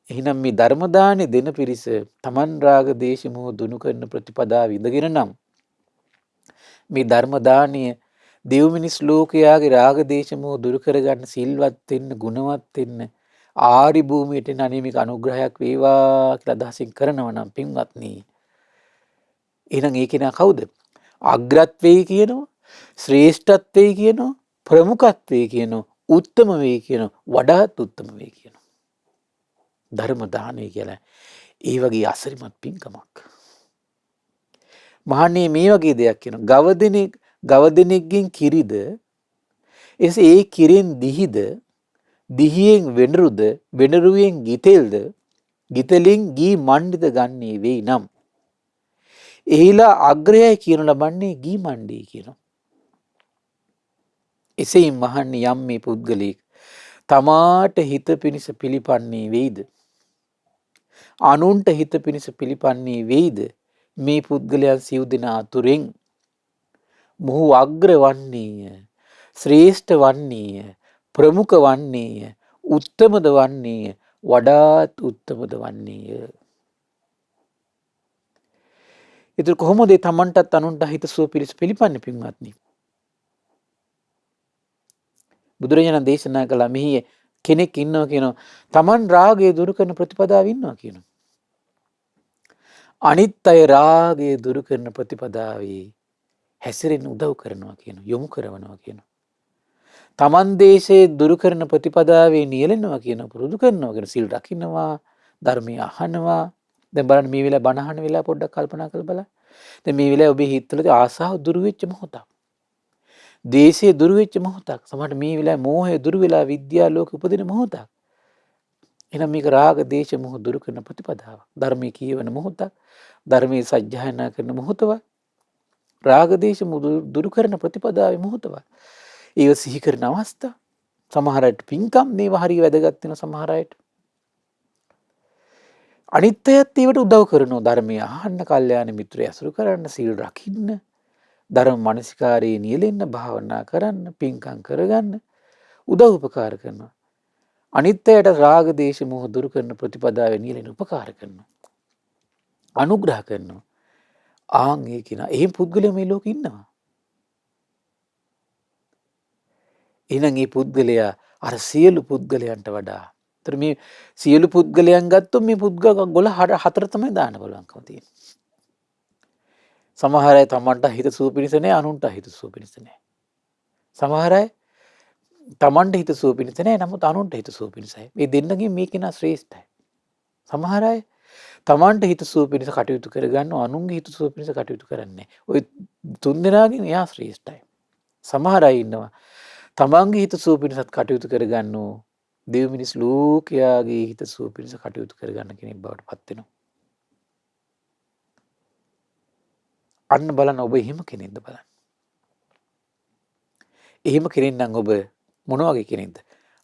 එහෙනම් මේ ධර්ම දානෙ දෙන පිරිස තමන් රාග දේශ මොහ දුරු කරන ප්‍රතිපදාව ඉඳගෙන නම් මේ ධර්ම දානය දෙව් මිනිස් ලෝකයාගේ රාග දේශ මොහ දුරු කරගන්න සිල්වත් වෙන්න, ගුණවත් වෙන්න, ආරි භූමියට එන අනේමික අනුග්‍රහයක් වේවා කියලා අදහසින් කරනවා නම් පින්වත්නි. එහෙනම් ඒ කෙනා කවුද? අග්‍රත්වයේ කියනවා, ශ්‍රේෂ්ඨත්වයේ කියනවා, ප්‍රමුඛත්වයේ කියනවා, උත්තම වේ කියනවා, වඩාත් උත්තම වේ කියනවා. ධර්ම දානය කියලා ඒ වගේ අසරිමත් පින්කමක්. මහන්නේ මේ වගේ දෙයක් කියනවා. ගවදෙනෙක්ගෙන් කිරිද එසේ ඒ කිරෙන් දිහිද දිහියෙන් වෙඬරුද වෙඬරුවෙන් ගිතෙල්ද ගිතෙලින් ගී මණ්ඩිද ගන්නේ වෙයි නම් එහිලා අග්‍රයයි කියන ලබන්නේ ගී මණ්ඩී කියනවා. එසේයින් මහන්නේ යම් මේ පුද්ගලයෙක් තමාට හිත පිණිස පිළිපන්නේ වෙයිද අනුන්ට හිත පිණිස පිළිපන්නේ වෙයිද මේ පුද්ගලයන් සිව් දෙනා අතුරෙන් මොහු අග්‍ර වන්නේය ශ්‍රේෂ්ඨ වන්නේය ප්‍රමුඛ වන්නේය උත්තමද වන්නේය වඩාත් උත්තමද වන්නේය. ඒතර කොහොමද තමන්ටත් අනුන්ට හිතසුව පිණිස පිළිපන්නේ පින්වත්නි? බුදුරජාණන් දේශනා කළා මෙහි කෙනෙක් ඉන්නවා කියනවා තමන් රාගය දුරු කරන ප්‍රතිපදාව ඉන්නවා කියනවා. අනිත් අය රාගය දුරු කරන ප්‍රතිපදාවේ හැසිරෙන්න උදව් කරනවා කියනවා යොමු කරනවා කියනවා. තමන් දේශයේ දුරු කරන ප්‍රතිපදාවේ නියැලෙනවා කියන පුරුදු කරනවා කියන සිල් රකින්නවා ධර්මය අහනවා. දැන් බලන්න මේ වෙලාව බණ අහන වෙලාව පොඩ්ඩක් කල්පනා කරලා බලන්න. දැන් මේ වෙලාවේ ඔබේ හිතවලදී ආසාව දුරු වෙච්ච මොහොතක්. දේශය දුරු වෙච්ච මොහොතක්. සමහරට මේ වෙලාවේ මෝහය දුරු වෙලා විද්‍යා ලෝකෙ උපදින මොහොතක්. එහෙනම් මේක රාග දේශ මොහ දුරු කරන ප්‍රතිපදාවක්. ධර්මයේ කියවන මොහොතක්. ධර්මයේ සත්‍යයනා කරන මොහොතව. රාග දේශ මොහ දුරු කරන ප්‍රතිපදාවේ මොහොතව. ඒව සිහි කරන අවස්ථා. සමහර අයට පින්කම් මේව හරිය වැදගත් වෙන සමහර අයට. අනිත් අයත් ඒවට උදව් කරනවා. ධර්මය අහන්න, කල්යාණ මිත්‍රය ඇසුරු කරන්න, සීල් රකින්න, ධර්ම මානසිකාරයේ නියැලෙන්න, භාවනා කරන්න, පින්කම් කරගන්න උදව් උපකාර කරනවා. අනිත් අයට රාග දේශ මොහ දුරු කරන ප්‍රතිපදාවේ නියැලෙන්න උපකාර කරනවා. අනුග්‍රහ කරනවා. ආන් ඒ කියන එහෙම පුද්ගලයෝ මේ ලෝකේ ඉන්නවා. එහෙනම් මේ පුද්ගලයා අර සියලු පුද්ගලයන්ට වඩා. ඒතර මේ සියලු පුද්ගලයන් ගත්තොත් මේ පුද්ගල ගොල හතර තමයි දාන්න බලවන්කම තියෙන්නේ. සමහර අය තමන්ට හිත සුව පිණිස නැහැ, අනුන්ට හිත සුව පිණිස නැහැ. සමහර අය තමන්ට හිත සුව පිණිස නැහැ, නමුත් අනුන්ට හිත සුව පිණිසයි. මේ දෙන්නගෙන් මේ කෙනා ශ්‍රේෂ්ඨයි. සමහර අය තමන්ට හිත සුව පිණිස කටයුතු කරගන්නවා, අනුන්ගේ හිත සුව පිණිස කටයුතු කරන්නේ. ওই තුන් දෙනාගෙන් එයා ශ්‍රේෂ්ඨයි. සමහර අය ඉන්නවා තමන්ගේ හිත සුව පිණිසත් කටයුතු කරගන්නෝ දෙව් මිනිස් ලෝකයාගේ හිත සුව පිණිස කටයුතු කරගන්න කෙනෙක් බවට පත් වෙනවා. අන්න බලන්න ඔබ එහෙම කෙනෙක්ද බලන්න. එහෙම කෙනෙක් නම් ඔබ මොන වගේ කෙනෙක්ද?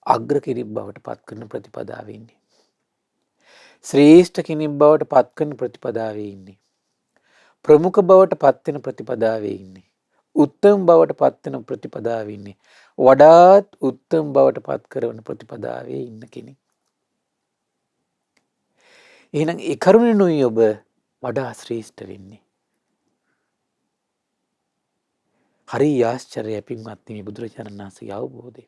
අග්‍ර කෙනෙක් බවට පත් කරන ප්‍රතිපදාවේ ඉන්නේ. ශ්‍රේෂ්ඨ කෙනෙක් බවට පත් කරන ප්‍රතිපදාවේ ඉන්නේ. ප්‍රමුඛ බවට පත් වෙන ප්‍රතිපදාවේ ඉන්නේ. උත්තම බවට පත් වෙන ප්‍රතිපදාවේ ඉන්නේ. වඩාත් උත්තම බවට පත් කරන ප්‍රතිපදාවේ ඉන්න කෙනෙක්. එහෙනම් ඒ කරුණිනුයි ඔබ වඩා ශ්‍රේෂ්ඨ වෙන්නේ. හරි ආශ්චර්යයි පින්වත්නි මේ බුදුරජාණන් වහන්සේගේ අවබෝධය.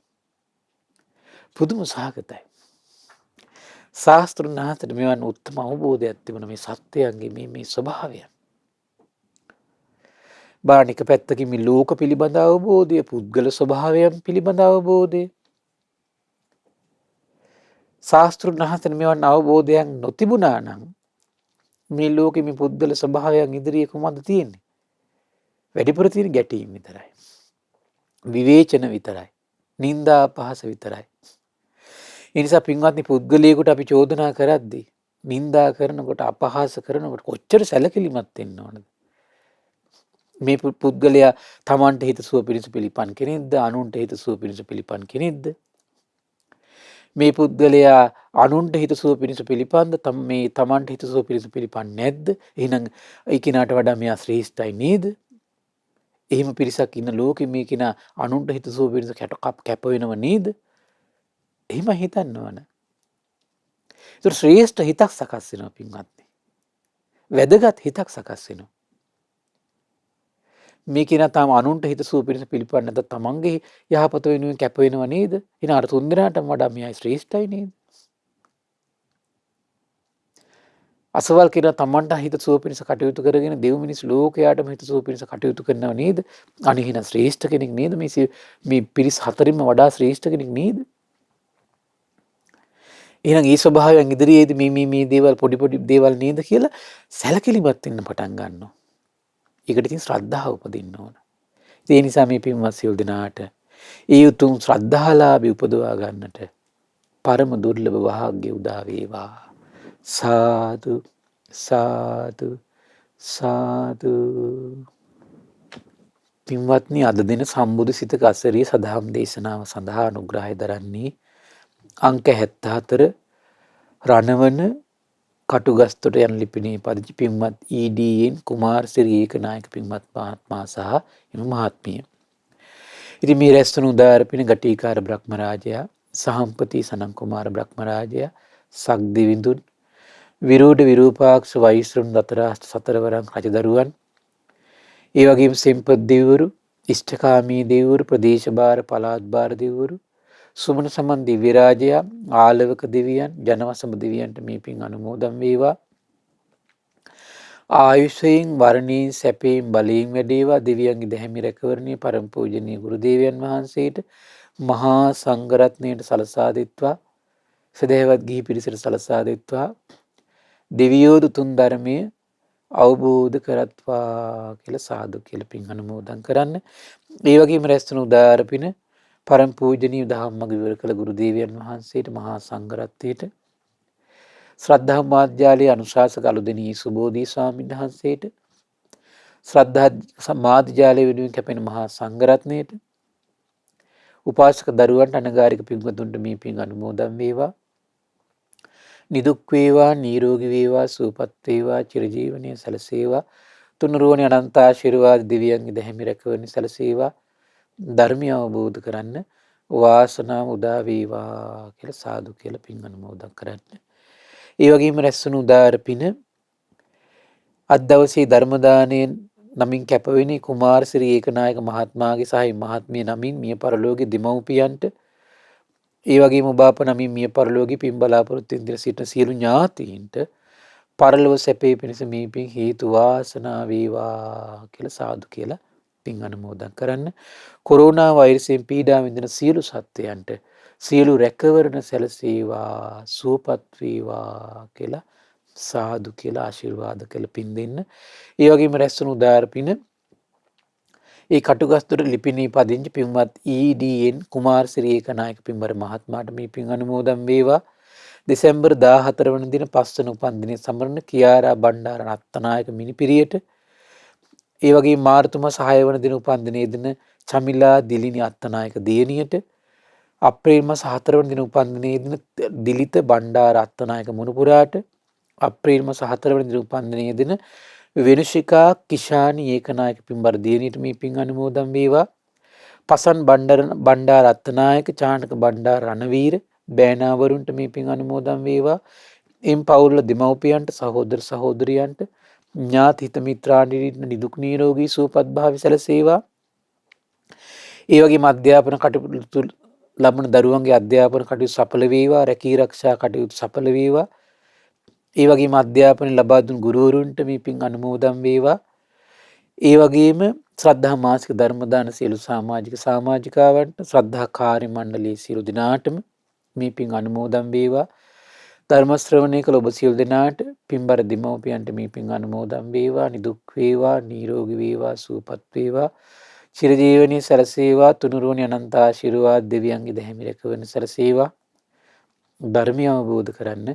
පුදුම සහගතයි. ශාස්ත්‍රඥ වහන්සේට මෙවන් උත්තම අවබෝධයක් තිබුණ මේ සත්‍යයන්ගේ මේ ස්වභාවය. බාණික පැත්තකින් මේ ලෝක පිළිබඳ අවබෝධය, පුද්ගල ස්වභාවයන් පිළිබඳ අවබෝධය. ශාස්ත්‍රඥ වහන්සේට මෙවන් අවබෝධයක් නොතිබුණා නම් මේ ලෝකෙ මේ පුද්ගල ස්වභාවයන් ඉදිරියේ කොහොමද තියෙන්නේ? වැඩිපුර තියෙන ගැටීම් විතරයි. විවේචන විතරයි. නිന്ദා අපහාස විතරයි. ඒ නිසා පින්වත්නි පුද්ගලයෙකුට අපි චෝදනා කරද්දී නිന്ദා කරනකොට අපහාස කරනකොට කොච්චර සැලකිලිමත් වෙන්න ඕනද? මේ පුද්ගලයා තමන්ට හිතසුව පිණිස පිළිපන් කෙනෙක්ද? අනුන්ට හිතසුව පිණිස පිළිපන් කෙනෙක්ද? මේ පුද්ගලයා අනුන්ට හිතසුව පිණිස පිළිපන්ද? මේ තමන්ට හිතසුව පිණිස පිළිපන් නැද්ද? එහෙනම් ඒ කෙනාට වඩා මෙයා ශ්‍රේෂ්ඨයි නේද? එහෙම පිරිසක් ඉන්න ලෝකෙ මේ කෙනා අනුන්ට හිතසුව පිණිස කැප වෙනව නේද? එහෙම හිතන්න ඕන. ඒක ශ්‍රේෂ්ඨ හිතක් සකස් වෙනවා පින්වත්නි. වැදගත් හිතක් සකස් වෙනවා. මේ කෙනා තාම අනුන්ට හිතසුව පිණිස පිළිපන් නැත්නම් තමන්ගේ යහපත වෙනුවෙන් කැප වෙනව නේද? එහෙනම් අර තුන් දෙනාටම වඩා මෙයා ශ්‍රේෂ්ඨයි නේද? අසවල් කෙනා තමන්ට හිතසුව පිණිස කටයුතු කරගෙන දෙව් මිනිස් ලෝකයාටම හිතසුව පිණිස කටයුතු කරනව නේද? අනේ එහෙනම් ශ්‍රේෂ්ඨ කෙනෙක් නේද? මේ පිරිස් හතරින්ම වඩා ශ්‍රේෂ්ඨ කෙනෙක් නේද? එහෙනම් ඒ ස්වභාවයන් ඉදිරියේදී මේ දේවල් පොඩි දේවල් නේද කියලා සැලකිලිමත් වෙන්න පටන් ගන්නවා. ඒකට ඉතින් ශ්‍රද්ධාව උපදින්න ඕන. ඒ නිසා මේ පින්වත් සියලු දෙනාට ඒ උතුම් ශ්‍රද්ධාලාභී උපදවා ගන්නට පරම දුර්ලභ වාග්ය උදා වේවා. සාදු සාදු සාදු. පින්වත්නි, අද දින සම්බුදු සිතක අසරිය සදහම් දේශනාව සඳහා අනුග්‍රහය දරන්නේ අංක 74 රණවන කටුගස්තොට යන ලිපිනේ පදිංචි පින්වත් ඊ.ඩී.එන් කුමාරසිරි ඒකනායක පින්වත් මහත්මයා සහ එම මහත්මිය. ඉතින් මේ රැස්වන උදාර පින ගටීකාර බ්‍රහ්මරාජයා, සහම්පති සනන් කුමාර බ්‍රහ්මරාජයා, සක්දිවිඳුන්, විරූඪ විරූපාක්ෂ වෛශ්‍රවණ දතරාෂ්ට සතරවරන් රජදරුවන්, ඒ වගේම සෙම්පත් දෙවිවරු, ඉෂ්ඨකාමී දෙවිවරු, ප්‍රදේශභාර පළාත් භාර දෙවිවරු, සුමන සමන් දිව්‍ය රාජයා, ආලවක දෙවියන්, ජනවසම දෙවියන්ට මේ පින් අනුමෝදන් වේවා. ආයුෂයෙන්, වර්ණයෙන්, සැපයෙන්, බලයෙන් වැඩේවා. දෙවියන්ගේ දැහැමි රැකවරණය පරම පූජනීය ගුරු දේවයන් වහන්සේට, මහා සංඝරත්නයට සලසා දෙත්වා, සදහවත් ගිහි පිරිසට සලසා දෙත්වා, දෙවියෝ දුතුන් ධර්මයේ අවබෝධ කරත්වා කියලා සාදු කියලා පින් අනුමෝදන් කරන්න. ඒ වගේම රැස්වන උදාර පින පරම පූජනීය ධම්මග විවර කළ ගුරු දේවයන් වහන්සේට, මහා සංඝරත්නයට, ශ්‍රද්ධා මාධ්‍යාලයේ අනුශාසක අලුදෙනී සුබෝධි ස්වාමීන් වහන්සේට, ශ්‍රද්ධා මාධ්‍යාලය වෙනුවෙන් කැපෙන මහා සංඝරත්නයට, උපාසක දරුවන්ට, අනගාരിക පින්වතුන්ට මේ පින් අනුමෝදන් වේවා. නිදුක් වේවා, නිරෝගී වේවා, සුවපත් වේවා, චිරජීවනයේ සැලසේවා. තුනුරුවනි අනන්ත ආශිර්වාද දෙවියන්ගේ දැහැමි රැකවරණ සැලසේවා. ධර්මය අවබෝධ කරන්න වාසනාව උදා වේවා කියලා සාදු කියලා පින් අනුමෝදන් කරන්න. ඒ වගේම රැස්වුණු උදාර පින අද දවසේ ධර්ම දාණයෙන් නමින් කැපවෙන කුමාරසිරි ඒකනායක මහත්මයාගේ සහ මහත්මිය නමින් මිය පරලෝකීය දෙමව්පියන්ට, ඒ වගේම ඔබ අප නමින් මිය පරලෝකීය පින් බලාපොරොත්තු වෙන සිටින සියලු ඥාතීන්ට පරලොව සැපේ පිණිස මේ පින් හේතු වාසනා වේවා කියලා සාදු කියලා පින් අනුමෝදන් කරන්න. කොරෝනා වෛරසයෙන් පීඩා විඳින සියලු සත්වයන්ට සියලු රැකවරණ සැලසේවා, සුවපත් වේවා කියලා සාදු කියලා ආශිර්වාද කියලා පින් දෙන්න. ඒ වගේම රැස්වුණු උදාර පින ඒ කටුගස්තොට ලිපිනේ පදිංචි පින්වත් ඊ.ඩී.එන් කුමාරසිරි ඒකනායක පින්බර මහත්මයාට මේ පින් අනුමෝදන් වේවා. දෙසැම්බර් 14 වන දින 5 වන උපන්දිනය සමරන කියාරා බණ්ඩාර රත්නායක මිනිපිරියට, ඒ වගේම මාර්තු මාස 6 වන දින උපන්දිනයේ දින චමිලා දිලිනි අත්තනායක දියණියට, අප්‍රේල් මාස 4 වන දින උපන්දිනයේ දින දිලිත බණ්ඩාර අත්තනායක මුණුපුරාට, අප්‍රේල් මාස 4 වන දින උපන්දිනයේ දින වෙනුෂිකා කිෂානි ඒකනායක පින්බර දියණියට මේ පින් අනුමෝදන් වේවා. පසන් බණ්ඩාර අත්තනායක, චානක බණ්ඩාර රණවීර බෑනාවරුන්ට මේ පින් අනුමෝදන් වේවා. එම් පවුල් දෙමව්පියන්ට, සහෝදර සහෝදරියන්ට, ඥාති හිත මිත්‍රාදීන්ට නිදුක් නිරෝගී සුවපත් භාවය සැලසේවා. ඒ වගේම අධ්‍යාපන කටයුතු ලබන දරුවන්ගේ අධ්‍යාපන කටයුතු සඵල වේවා, රැකී ආරක්ෂා කටයුතු සඵල වේවා. ඒ වගේම අධ්‍යාපන ලබා දුන් ගුරුවරුන්ට මේ පින් අනුමෝදන් වේවා. ඒ වගේම ශ්‍රද්ධා මාසික ධර්ම දාන සියලු සමාජිකාවන්ට, ශ්‍රද්ධා කාර්ය මණ්ඩලයේ සියලු දෙනාටම මේ පින් අනුමෝදන් වේවා. ධර්ම ශ්‍රවණය කළ ඔබ සියලු දෙනාට, පින්බර දෙමව්පියන්ට මේ පින් අනුමෝදන් වේවා. නිදුක් වේවා, නිරෝගී වේවා, සුවපත් වේවා, චිරජීවනයේ සැලසේවා. තුනුරුවනි අනන්ත ආශිර්වාද දෙවියන්ගේ දැහැමි රැකවරණ සැලසේවා. ධර්මය අවබෝධ කරන්න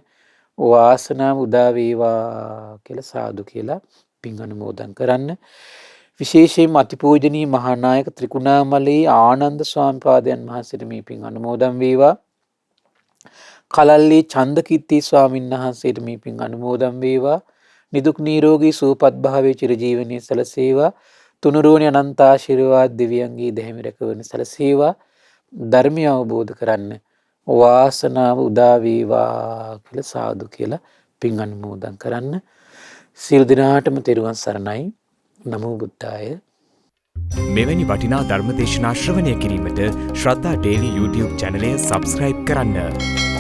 වාසනාව උදා වේවා කියලා සාදු කියලා පින් අනුමෝදන් කරන්න. විශේෂයෙන්ම අතිපූජනීය මහානායක ත්‍රිකුණාමලී ආනන්ද ස්වාමීපාදයන් වහන්සේට මේ පින් අනුමෝදන් වේවා. කලල්ලේ චන්දකිත්ති ස්වාමීන් වහන්සේට මේ පින් අනුමෝදන් වේවා. නිදුක් නිරෝගී සුවපත් භාවයේ චිරජීවනයේ සැලසේවා. තුනුරුවනි අනන්ත ආශිර්වාද දෙවියන්ගේ දැහැමි රැකවරණ සැලසේවා. ධර්මය අවබෝධ කරන්න වාසනාව උදා වේවා කියලා සාදු කියලා පින් අනුමෝදන් කරන්න. සියලු දිනාටම තෙරුවන් සරණයි. නමෝ බුද්ධාය. මෙවැනි වටිනා ධර්ම දේශනා ශ්‍රවණය කිරීමට ශ්‍රද්ධා ඩේලි YouTube චැනලය සබස්ක්‍රයිබ් කරන්න.